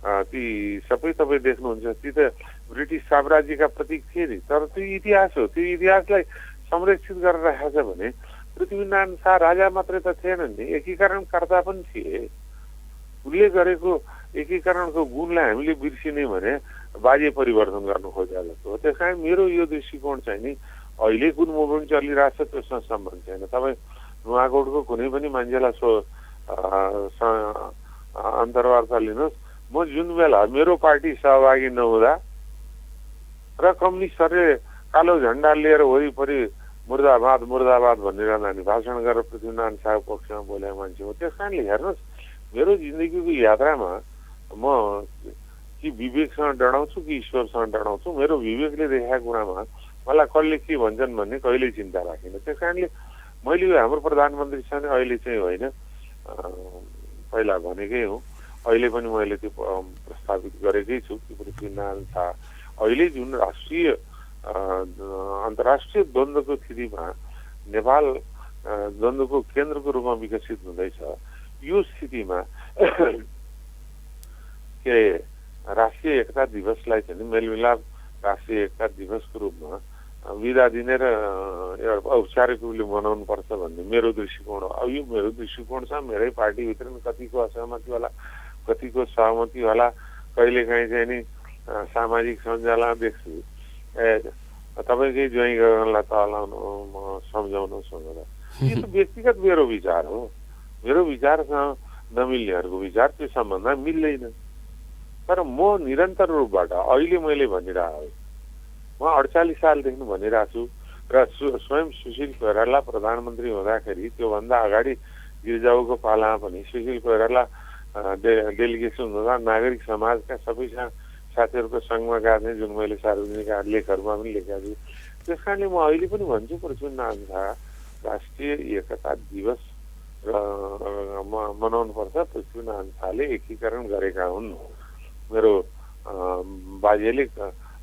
ती सबै तपाईँ देख्नुहुन्छ। ती त ब्रिटिस साम्राज्यका प्रतीक थिए नि। तर त्यो इतिहास हो। त्यो इतिहासलाई संरक्षित गरेर राखेको छ भने पृथ्वीनारायण शाह राजा मात्रै त थिएनन् नि, एकीकरणकर्ता पनि थिए। उसले गरेको एकीकरणको गुणलाई हामीले बिर्सिने भने बाजे परिवर्तन गर्नु खोजेको जस्तो हो। त्यस कारण मेरो यो दृष्टिकोण चाहिँ नि अहिले कुन मुभमेन्ट चलिरहेको छ त्योसँग सम्बन्ध छैन। तपाईँ नुवाकोटको कुनै पनि मान्छेलाई अन्तर्वार्ता लिनुहोस्। म जुन बेला मेरो पार्टी सहभागी नहुँदा र कम्युनिस्टहरूले कालो झन्डा लिएर वरिपरि मुर्दाबाद मुर्दाबाद भनिरहँदा नि भाषण गरेर पृथ्वीनारायण शाहको पक्षमा बोलेको मान्छे हो। त्यस कारणले हेर्नुहोस् मेरो जिन्दगीको यात्रामा म कि विवेकसँग डराउँछु कि ईश्वरसँग डराउँछु। मेरो विवेकले देखाएको कुरामा मलाई कसले के भन्छन् भन्ने कहिल्यै चिन्ता राखिनँ। त्यस कारणले मैले यो हाम्रो प्रधानमन्त्रीसँग अहिले चाहिँ होइन, पहिला भनेकै हुँ, अहिले पनि मैले त्यो प्रस्तावित गरेकै छु कि पृथ्वीनारायण शाह अहिले जुन राष्ट्रिय अन्तर्राष्ट्रिय द्वन्द्वको स्थितिमा नेपाल द्वन्द्वको केन्द्रको रूपमा विकसित हुँदैछ। यो स्थितिमा के राष्ट्रिय एकता दिवसलाई चाहिँ मेलमिलाप राष्ट्रिय एकता दिवसको रूपमा विदा दिने र औपचारिक रूपले मनाउनु पर्छ भन्ने मेरो दृष्टिकोण हो। अब यो मेरो दृष्टिकोण छ। मेरै पार्टीभित्र कतिको असहमति होला, कतिको सहमति होला। कहिलेकाहीँ चाहिँ नि सामाजिक सञ्जालमा देख्छु तपाईँकै ज्वाइँ गर्नलाई तलाउनु सम्झाउनुहोस् भनेर। यो त व्यक्तिगत मेरो विचार हो। मेरो विचारसँग नमिल्नेहरूको विचार त्यो सम्बन्धमा मिल्दैन। तर म निरन्तर रूपबाट अहिले मैले भनिरहेको म 48 सालदेखि भनिरहेको छु र स्वयं सुशील कोइराला प्रधानमन्त्री हुँदाखेरि त्योभन्दा अगाडि गिरिजाऊको पालामा पनि सुशील कोइराला डेलिगेसन हुँदा नागरिक समाजका सबै साथीहरूको सङ्घमा गएको थिएँ, जुन मैले सार्वजनिक लेखहरूमा पनि लेखेको छु। त्यस कारणले म अहिले पनि भन्छु पृथ्वीनारायण शाह राष्ट्रिय एकता दिवस मनाउनुपर्छ। पृथ्वीनारायण शाहले एकीकरण गरेका हुन्। मेरो बाजेले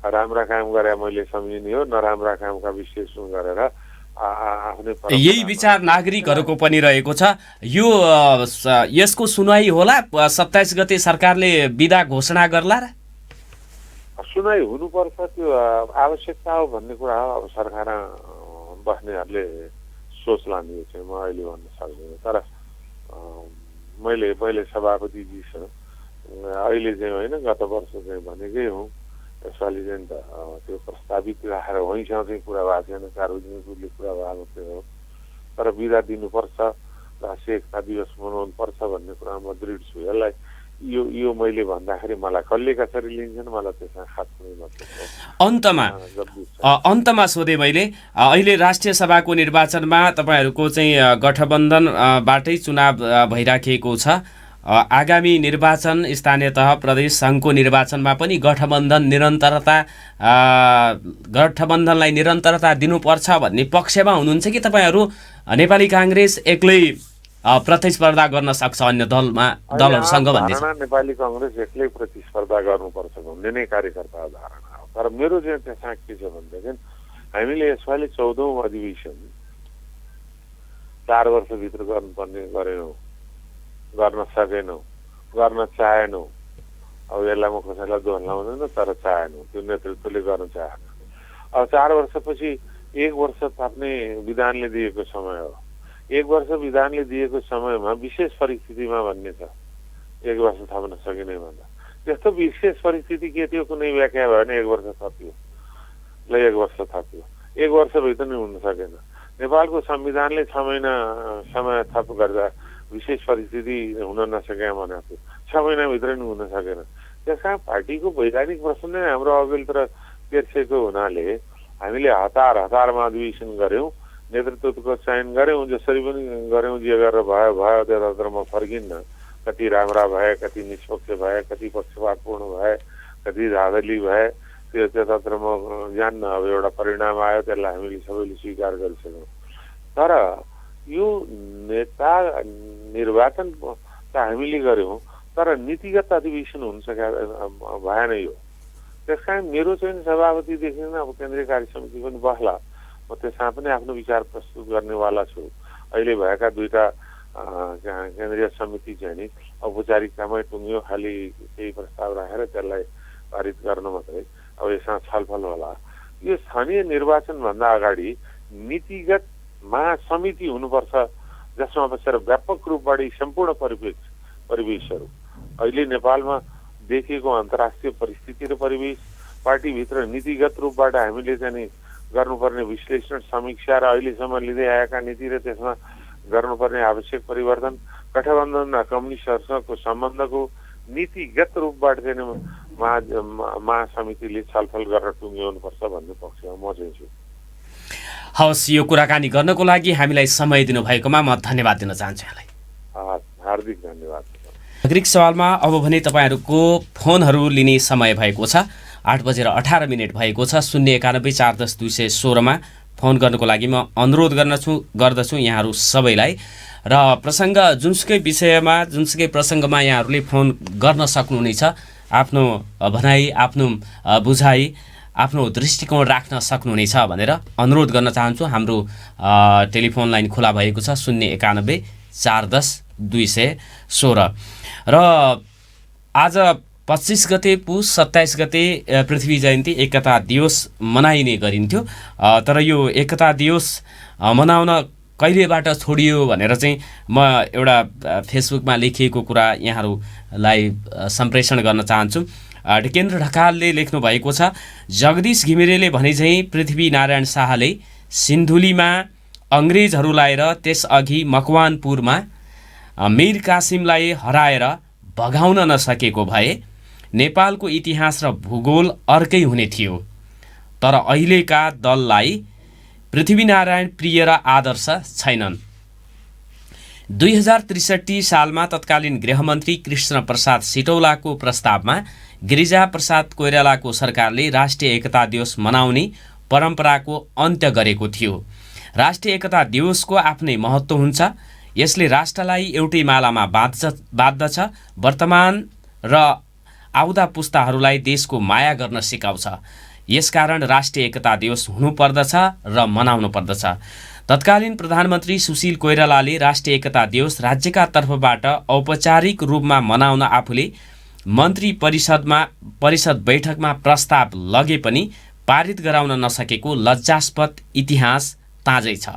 राम्रा काम गरे मैले सम्झिने हो, नराम्रा कामका विश्लेषण गरेर आफ्नै यही विचार नागरिकहरूको पनि रहेको छ। यो यसको सुनवाई होला 27 गते सरकारले बिदा घोषणा गर्ला र? सुनवाई हुनुपर्छ, त्यो आवश्यकता हो भन्ने कुरा हो। अब सरकारमा बस्नेहरूले सोच लाने चाहिँ म अहिले भन्न सक्दिनँ। तर मैले सभापतिजीसँग अहिले चाहिँ होइन गत वर्ष चाहिँ भनेकै हुँ। यसपालि चाहिँ त त्यो प्रस्तावित राखेर वहीँसँग चाहिँ कुरा भएको छैन, सार्वजनिक रूपले कुरा भएको थियो। तर बिदा दिनुपर्छ, राष्ट्रिय एकता दिवस मनाउनु पर्छ भन्ने कुरा म दृढ छु। यसलाई यो मैले भन्दाखेरि मलाई कसले कसरी लिन्छन् मलाई त्यसमा खास कुनै मतलब अन्तमा सोधेँ मैले। अहिले राष्ट्रिय सभाको निर्वाचनमा तपाईँहरूको चाहिँ गठबन्धनबाटै चुनाव भइराखेको छ। आगामी निर्वाचन स्थानीय तह प्रदेश सङ्घको निर्वाचनमा पनि गठबन्धनलाई निरन्तरता दिनुपर्छ भन्ने पक्षमा हुनुहुन्छ कि तपाईँहरू नेपाली काङ्ग्रेस एक्लै प्रतिस्पर्धा गर्न सक्छ अन्य दलहरूसँग भन्ने? नेपाली काङ्ग्रेस एक्लै प्रतिस्पर्धा गर्नुपर्छ भन्ने नै कार्यकर्ता धारणा हो। तर मेरो चाहिँ त्यसमा के छ भनेदेखि हामीले यसपालि 14औं अधिवेशन 4 वर्षभित्र गर्नुपर्ने गरेनौँ, गर्न सकेनौँ, गर्न चाहेनौँ। अब यसलाई म कसैलाई दोष लाउँदैन, तर चाहेनौँ, त्यो नेतृत्वले गर्न चाहेन। अब 4 वर्षपछि 1 वर्ष थप्ने विधानले दिएको समय हो। 1 वर्ष विधानले दिएको समयमा विशेष परिस्थितिमा भन्ने छ 1 वर्ष थप्न सकिने भन्दा। त्यस्तो विशेष परिस्थिति के थियो कुनै व्याख्या भयो भने 1 वर्ष थपियो, ल 1 वर्ष थपियो। 1 वर्षभित्र नै हुन सकेन। नेपालको संविधानले 6 महिना समय थप गर्दा विशेष परिस्थिति हुन नसके भनेको 6 महिनाभित्र नै हुन सकेन। त्यसकारण पार्टीको वैधानिक प्रश्न नै हाम्रो अघिल्तिर तेर्सेको हुनाले हामीले हतारमा अधिवेशन गर्यौं, नेतृत्वको चयन गर्यौं, जसरी पनि गर्यौं, जे गरेर भयो त्यतातिर म फर्किन्न। कति राम्रा भए, कति निष्पक्ष भए, कति पक्षपातपूर्ण भए, कति धाँधली भए, त्यो त्यतातिर म जान्न। अब एउटा परिणाम आयो, त्यसलाई हामीले सबैले स्वीकार गरिसक्यौँ। तर यो नेता निर्वाचन त हामीले गर्यौं, तर नीतिगत अधिवेशन हुन भएन यो। त्यसकारण मेरो चाहिँ सभापतिदेखि नै अब केन्द्रीय कार्य समिति पनि बस्ला, म त्यसमा पनि आफ्नो विचार प्रस्तुत गर्नेवाला छु। अहिले भएका 2टा केन्द्रीय समिति चाहिँ नि औपचारिकतामै टुङ्ग्यो, खालि केही प्रस्ताव राखेर त्यसलाई पारित गर्न मात्रै। अब यसमा छलफल होला। यो स्थानीय निर्वाचनभन्दा अगाडि नीतिगत महासमिति हुनुपर्छ, जसमा बसेर व्यापक रूपबाट सम्पूर्ण परिवेशहरू, अहिले नेपालमा देखिएको अन्तर्राष्ट्रिय परिस्थिति र परिवेश, पार्टीभित्र नीतिगत रूपबाट हामीले चाहिँ गर्नुपर्ने विश्लेषण, समीक्षा र अहिलेसम्म लिँदै आएका नीति र त्यसमा गर्नुपर्ने आवश्यक परिवर्तन, गठबन्धन र कम्युनिस्टहरूसँगको सम्बन्धको नीतिगत रूपबाट चाहिँ महासमितिले छलफल गरेर टुङ्ग्याउनुपर्छ भन्ने पक्षमा म चाहिँ छु। हवस्, यो कुराकानी गर्नको लागि हामीलाई समय दिनुभएकोमा म धन्यवाद दिन चाहन्छु यहाँलाई। हार्दिक धन्यवाद। नागरिक सवालमा अब भने तपाईँहरूको फोनहरू लिने समय भएको छ। 8:18 भएको छ। 091-410-216 फोन गर्नको लागि म अनुरोध गर्दछु यहाँहरू सबैलाई। र प्रसङ्ग जुनसुकै विषयमा, जुनसुकै प्रसङ्गमा यहाँहरूले फोन गर्न सक्नुहुनेछ। आफ्नो भनाइ, आफ्नो बुझाइ, आफ्नो दृष्टिकोण राख्न सक्नुहुनेछ भनेर अनुरोध गर्न चाहन्छु। हाम्रो टेलिफोन लाइन खुला भएको छ 091-410-216। र आज 25 गते पुस 27 गते पृथ्वी जयन्ती एकता दिवस मनाइने गरिन्थ्यो। तर यो एकता दिवस मनाउन कहिलेबाट छोडियो भनेर चाहिँ म एउटा फेसबुकमा लेखिएको कुरा यहाँहरूलाई सम्प्रेषण गर्न चाहन्छु। ढिकेन्द्र ढकालले लेख्नु भएको छ, जगदीश घिमिरेले भने चाहिँ पृथ्वीनारायण शाहले सिन्धुलीमा अङ्ग्रेजहरूलाई र त्यसअघि मकवानपुरमा मीर कासिमलाई हराएर भगाउन नसकेको भए नेपालको इतिहास र भूगोल अर्कै हुने थियो। तर अहिलेका दललाई पृथ्वीनारायण प्रिय र आदर्श छैनन्। 2063 सालमा तत्कालीन गृहमन्त्री कृष्ण प्रसाद सिटौलाको प्रस्तावमा गिरिजा प्रसाद कोइरालाको सरकारले राष्ट्रिय एकता दिवस मनाउने परम्पराको अन्त्य गरेको थियो। राष्ट्रिय एकता दिवसको आफ्नै महत्त्व हुन्छ। यसले राष्ट्रलाई एउटै मालामा बाँध्दछ। वर्तमान र आउँदा पुस्ताहरूलाई देशको माया गर्न सिकाउँछ। यसकारण राष्ट्रिय एकता दिवस हुनुपर्दछ र मनाउनु पर्दछ। तत्कालीन प्रधानमन्त्री सुशील कोइरालाले राष्ट्रिय एकता दिवस राज्यका तर्फबाट औपचारिक रूपमा मनाउन आफूले मन्त्री परिषद बैठकमा प्रस्ताव लगे पनि पारित गराउन नसकेको लज्जास्पद इतिहास ताजै छ।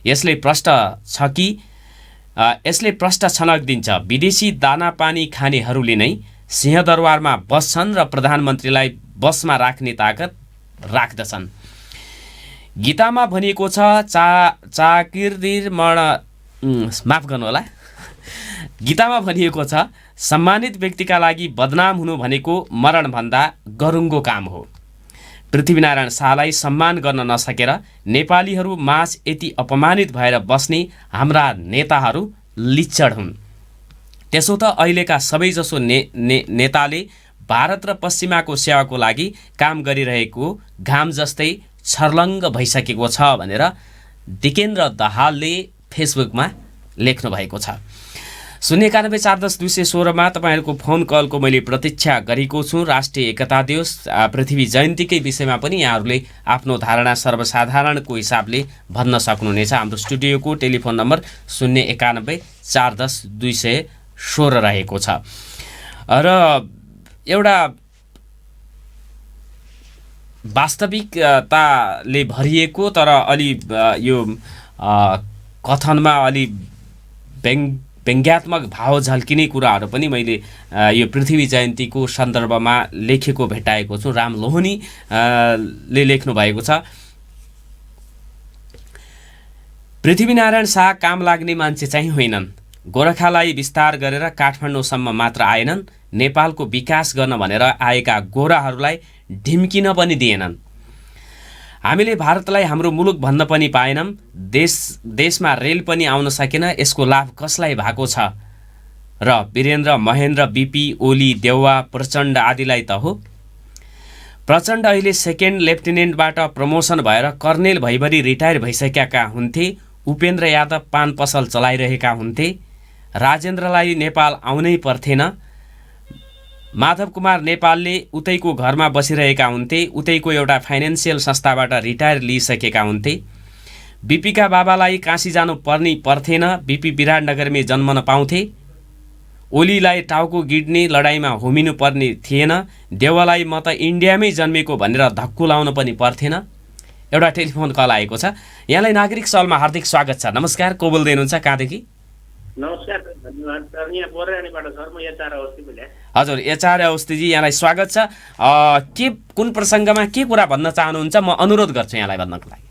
यसले प्रश्न छनक दिन्छ। विदेशी दानापानी खानेहरूले नै सिंहदरबारमा बस्छन् र प्रधानमन्त्रीलाई बसमा राख्ने ताकत राख्दछन्। गीतामा भनिएको छ, माफ गर्नुहोला, गीतामा भनिएको छ, सम्मानित व्यक्तिका लागि बदनाम हुनु भनेको मरणभन्दा गरुङ्गो काम हो। पृथ्वीनारायण शाहलाई सम्मान गर्न नसकेर नेपालीहरू माझ यति अपमानित भएर बस्ने हाम्रा नेताहरू लिच्चड हुन्। त्यसो त अहिलेका सबैजसो नेताले भारत र पश्चिमाको सेवाको लागि काम गरिरहेको घाम जस्तै छर्लङ्ग भइसकेको छ भनेर ढिकेन्द्र दाहालले फेसबुकमा लेख्नु भएको छ। 091-410-216 तपाईँहरूको फोन कलको मैले प्रतीक्षा गरेको छु। राष्ट्रिय एकता दिवस पृथ्वी जयन्तीकै विषयमा पनि यहाँहरूले आफ्नो धारणा सर्वसाधारणको हिसाबले भन्न सक्नुहुनेछ। हाम्रो स्टुडियोको टेलिफोन नम्बर 091-410-216 रहेको छ। र एउटा वास्तविकताले भरिएको तर अलि यो कथनमा अलि व्यङ्ग्यात्मक भाव झल्किने कुराहरू पनि मैले यो पृथ्वी जयन्तीको सन्दर्भमा लेखेको भेटाएको छु। राम लोहनी ले लेख्नु भएको छ, पृथ्वीनारायण शाह काम लाग्ने मान्छे चाहिँ होइनन्। गोरखालाई विस्तार गरेर काठमाडौँसम्म मात्र आएनन्, नेपालको विकास गर्न भनेर आएका गोराहरूलाई ढिम्किन पनि दिएनन्। हामीले भारतलाई हाम्रो मुलुक भन्न पनि पाएनौँ। देशमा रेल पनि आउन सकेन। यसको लाभ कसलाई भएको छ र वीरेन्द्र, महेन्द्र, बीपी, ओली, देउवा, प्रचण्ड आदिलाई त हो। प्रचण्ड अहिले सेकेन्ड लेफ्टिनेन्टबाट प्रमोसन भएर कर्नेल भइभरि रिटायर भइसकेका हुन्थे। उपेन्द्र यादव पान पसल चलाइरहेका हुन्थे। राजेन्द्रलाई नेपाल आउनै पर्थेन। माधव कुमार नेपालले उतैको घरमा बसिरहेका हुन्थे। उतैको एउटा फाइनेन्सियल संस्थाबाट रिटायर लिइसकेका हुन्थे। बीपीका बाबालाई काशी जानु पर्थेन। बीपी विराटनगरमै जन्मन पाउँथे। ओलीलाई टाउको गिड्ने लडाइँमा होमिनु पर्ने थिएन। देवालाई म त इन्डियामै जन्मेको भनेर धक्कु लाउन पनि पर्थेन। एउटा टेलिफोन कल आएको छ। यहाँलाई नागरिक सवालमा हार्दिक स्वागत छ। नमस्कार, को बोल्दै हुनुहुन्छ, कहाँदेखि? नमस्कार, धन्यवाद सर। यहाँ बोरानीबाट सर, म एचआर अवस्थी बोले। हजुर, एचआर अवस्थीजी, यहाँलाई स्वागत छ। कुन प्रसङ्गमा के कुरा भन्न चाहनुहुन्छ? म अनुरोध गर्छु यहाँलाई भन्नको लागि।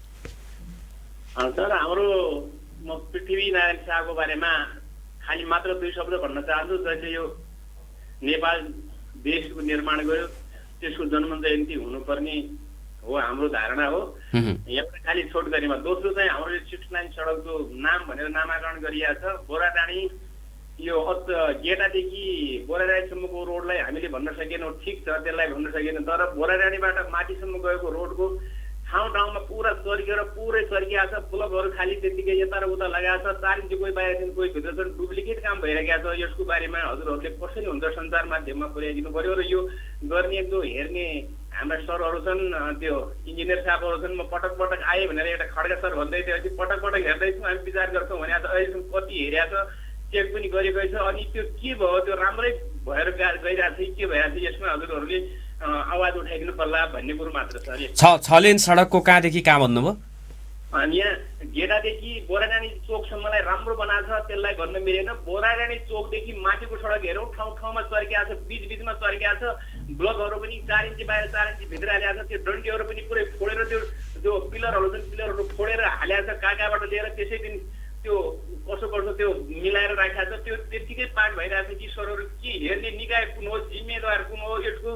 सर, हाम्रो म पृथ्वीनारायण शाहको बारेमा खालि मात्र 2 शब्द भन्न चाहन्छु। जसले यो नेपाल देशको निर्माण गर्यो, त्यसको जन्म जयन्ती हुनुपर्ने हो हाम्रो धारणा हो। एउटा खालि छोटकरीमा। दोस्रो चाहिँ हाम्रो यो 69 सडकको नाम भनेर नामाकरण गरिएको छ। बोराडाँडी यो गेटादेखि बोराडाँडीसम्मको रोडलाई हामीले भन्न सकेनौँ, ठिक छ, त्यसलाई भन्न सकेनौँ। तर बोराडाँडीबाट माथिसम्म गएको रोडको ठाउँ ठाउँमा पुरा चर्कियो र पुरै चर्किएको छ। ब्लकहरू खालि त्यतिकै यता र उता लगाएको छ। 4 इन्च कोही बाहिर छन्, कोही भित्र छन्। डुप्लिकेट काम भइरहेको छ। यसको बारेमा हजुरहरूले कसरी हुन्छ सञ्चार माध्यममा पुर्याइदिनु पर्यो। र यो गर्ने जो हेर्ने हाम्रा सरहरू छन्, त्यो इन्जिनियर साहबहरू छन्। म पटक पटक आएँ भनेर एउटा खड्का सर भन्दै थियो, पटक पटक हेर्दैछौँ, हामी विचार गर्छौँ भने अहिलेसम्म कति हेरेको छ, चेक पनि गरेकै छ। अनि त्यो के भयो, त्यो राम्रै भएर गइरहेको छ, के भइरहेको छ, यसमा हजुरहरूले आवाज उठाइदिनु पर्ला भन्ने कुरो मात्र छ। 6 लेन सडकको कहाँदेखि कहाँ भन्नुभयो? अनि यहाँ गेटादेखि बोराडाँडी चोकसम्मलाई राम्रो बनाएको छ, त्यसलाई भन्न मिलेन। बोराडाँडी चोकदेखि माथिको सडक हेरौँ, ठाउँ ठाउँमा चर्किएको छ, बिचमा चर्किएको छ। ब्लकहरू पनि 4 इन्च बाहिर 4 इन्च भित्र हालेको छ। त्यो डन्डीहरू पनि पुरै फोडेर, त्यो पिलरहरू छन्, पिलरहरू फोडेर हालेको छ। कहाँबाट लिएर त्यसै दिन त्यो कसो त्यो मिलाएर राखेको छ। त्यो त्यतिकै पाठ भइरहेको छ कि सरहरू के हेर्ने निकाय कुन हो, जिम्मेदार कुन हो, यसको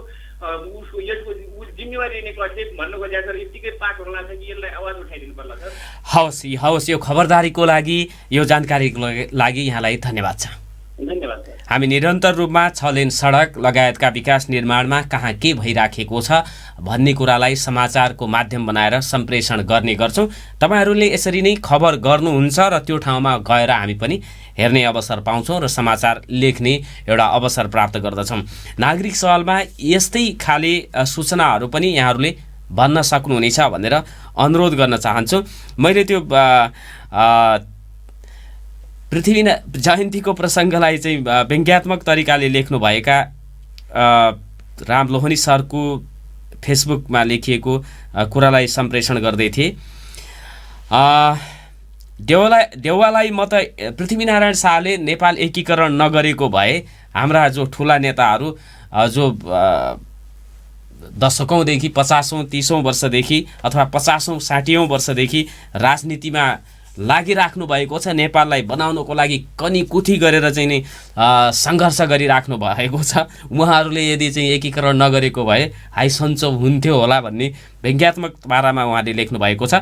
जिम्मेवारी लिने कसले भन्नु खोजेको छ। यतिकै पाठ हुन लाग्छ कि यसलाई आवाज उठाइदिनु पर्ला सर। हवस्, यो खबरदारीको लागि, यो जानकारीको लागि यहाँलाई धन्यवाद छ। धन्यवाद सर। हामी निरन्तर रूपमा 6 लेन सडक लगायतका विकास निर्माणमा कहाँ के भइराखेको छ भन्ने कुरालाई समाचारको माध्यम बनाएर सम्प्रेषण गर्ने गर्छौँ। तपाईहरूले यसरी नै खबर गर्नुहुन्छ र त्यो ठाउँमा गएर हामी पनि हेर्ने अवसर पाउँछौँ र समाचार लेख्ने एउटा अवसर प्राप्त गर्दछौँ। नागरिक सवालमा यस्तै खाले सूचनाहरू पनि यहाँहरूले भन्न सक्नुहुनेछ भनेर अनुरोध गर्न चाहन्छु। मैले त्यो पृथ्वी जयन्तीको प्रसङ्गलाई चाहिँ व्यङ्ग्यात्मक तरिकाले लेख्नुभएका राम लोहनी सरको फेसबुकमा लेखिएको कुरालाई सम्प्रेषण गर्दै थिए। देउवालाई म त पृथ्वीनारायण शाहले नेपाल एकीकरण नगरेको भए हाम्रा जो ठुला नेताहरू जो दशकौँदेखि 50औँ 30औँ वर्षदेखि अथवा 50औँ 60औँ वर्षदेखि राजनीतिमा लागिराख्नु भएको छ, नेपाललाई बनाउनको लागि कनीकुथी गरेर चाहिँ नि सङ्घर्ष गरिराख्नु भएको छ, उहाँहरूले यदि चाहिँ एकीकरण नगरेको भए हाइसन्चो हुन्थ्यो होला भन्ने व्यङ्ग्यात्मक पारामा उहाँले लेख्नु भएको छ।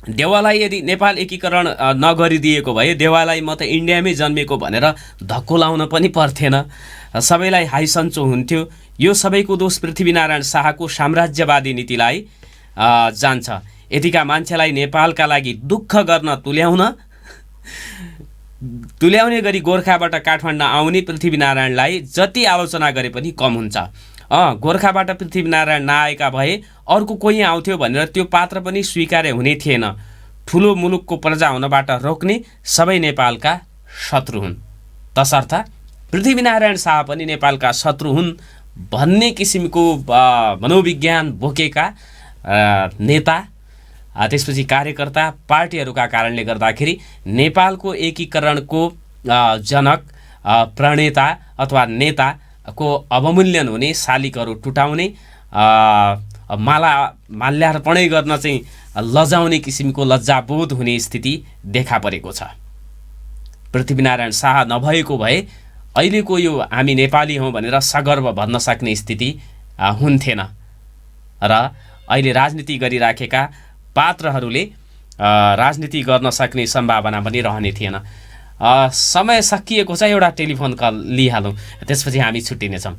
देवालाई यदि नेपाल एकीकरण नगरिदिएको भए देवालाई म त इन्डियामै जन्मेको भनेर धक्को लाउन पनि पर्थेन, सबैलाई हाइसन्चो हुन्थ्यो। यो सबैको दोष पृथ्वीनारायण शाहको साम्राज्यवादी नीतिलाई जान्छ। यतिका मान्छेलाई नेपालका लागि दुःख गर्न तुल्याउने गरी गोर्खाबाट काठमाडौँ आउने पृथ्वीनारायणलाई जति आलोचना गरे पनि कम हुन्छ। गोर्खाबाट पृथ्वीनारायण नआएका भए अर्को कोही आउँथ्यो भनेर त्यो पात्र पनि स्वीकार्य हुने थिएन। ठुलो मुलुकको प्रजा हुनबाट रोक्ने सबै नेपालका शत्रु हुन्, तसर्थ पृथ्वीनारायण शाह पनि नेपालका शत्रु हुन् भन्ने किसिमको मनोविज्ञान बोकेका नेता त्यसपछि कार्यकर्ता पार्टीहरूका कारणले गर्दाखेरि नेपालको एकीकरणको जनक प्रणेता अथवा नेताको अवमूल्यन हुने, शालिगहरू टुटाउने, माल्यार्पणै गर्न चाहिँ लजाउने किसिमको लज्जाबोध हुने स्थिति देखा परेको छ। पृथ्वीनारायण शाह नभएको भए अहिलेको यो हामी नेपाली हौँ भनेर सगर्व भन्न सक्ने स्थिति हुन्थेन र अहिले राजनीति गरिराखेका पात्रहरूले राजनीति गर्न सक्ने सम्भावना पनि रहने थिएन। समय सकिएको छ, एउटा टेलिफोन कल लिइहालौँ, त्यसपछि हामी छुट्टिनेछौँ।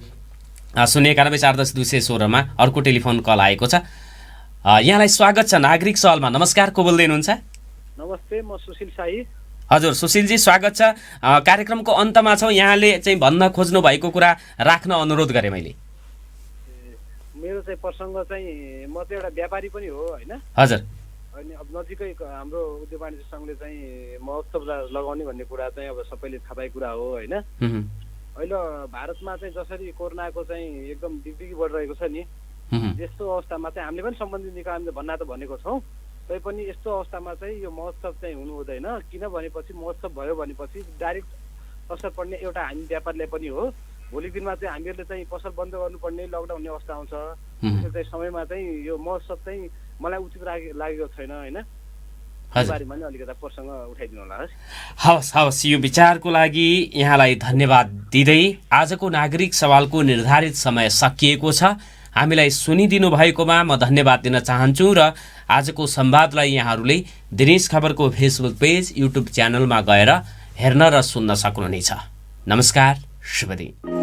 091-410-216 अर्को टेलिफोन कल आएको छ। यहाँलाई स्वागत छ नागरिक सवालमा। नमस्कार, को बोल्दै हुनुहुन्छ? नमस्ते, म सुशील शाही। हजुर सुशीलजी, स्वागत छ। कार्यक्रमको अन्तमा छौँ, यहाँले चाहिँ भन्न खोज्नु भएको कुरा राख्न अनुरोध गरेँ मैले। मेरो चाहिँ प्रसङ्ग चाहिँ म चाहिँ एउटा व्यापारी पनि हो होइन। हजुर। अनि अब नजिकै हाम्रो उद्योग वाणिज्य सङ्घले चाहिँ महोत्सव लगाउने भन्ने कुरा चाहिँ अब सबैले थाहा पाएको कुरा हो होइन। अहिले भारतमा चाहिँ जसरी कोरोनाको चाहिँ एकदम बिग्बिगी बढिरहेको छ नि, यस्तो अवस्थामा चाहिँ हामीले पनि सम्बन्धित निकायले भन्न त भनेको छौँ, तैपनि यस्तो अवस्थामा चाहिँ यो महोत्सव चाहिँ हुनु हुँदैन। किन भनेपछि महोत्सव भयो भनेपछि डाइरेक्ट असर पर्ने एउटा हामी व्यापारीलाई पनि हो। भोलिको दिनमा चाहिँ हामीहरूले चाहिँ पसल बन्द गर्नुपर्ने, लकडाउन हुने अवस्था आउँछ। त्यो चाहिँ समयमा चाहिँ यो महोत्सव चाहिँ मलाई उचित लागेको छैन होइन। बारेमा नि अलिकति प्रसङ्ग उठाइदिनु होला। हवस्, यो विचारको लागि यहाँलाई धन्यवाद दिँदै आजको नागरिक सवालको निर्धारित समय सकिएको छ। हामीलाई सुनिदिनु भएकोमा म धन्यवाद दिन चाहन्छु र आजको संवादलाई यहाँहरूले दिनेश खबरको फेसबुक पेज, युट्युब च्यानलमा गएर हेर्न र सुन्न सक्नुहुनेछ। नमस्कार, शुभ दिन।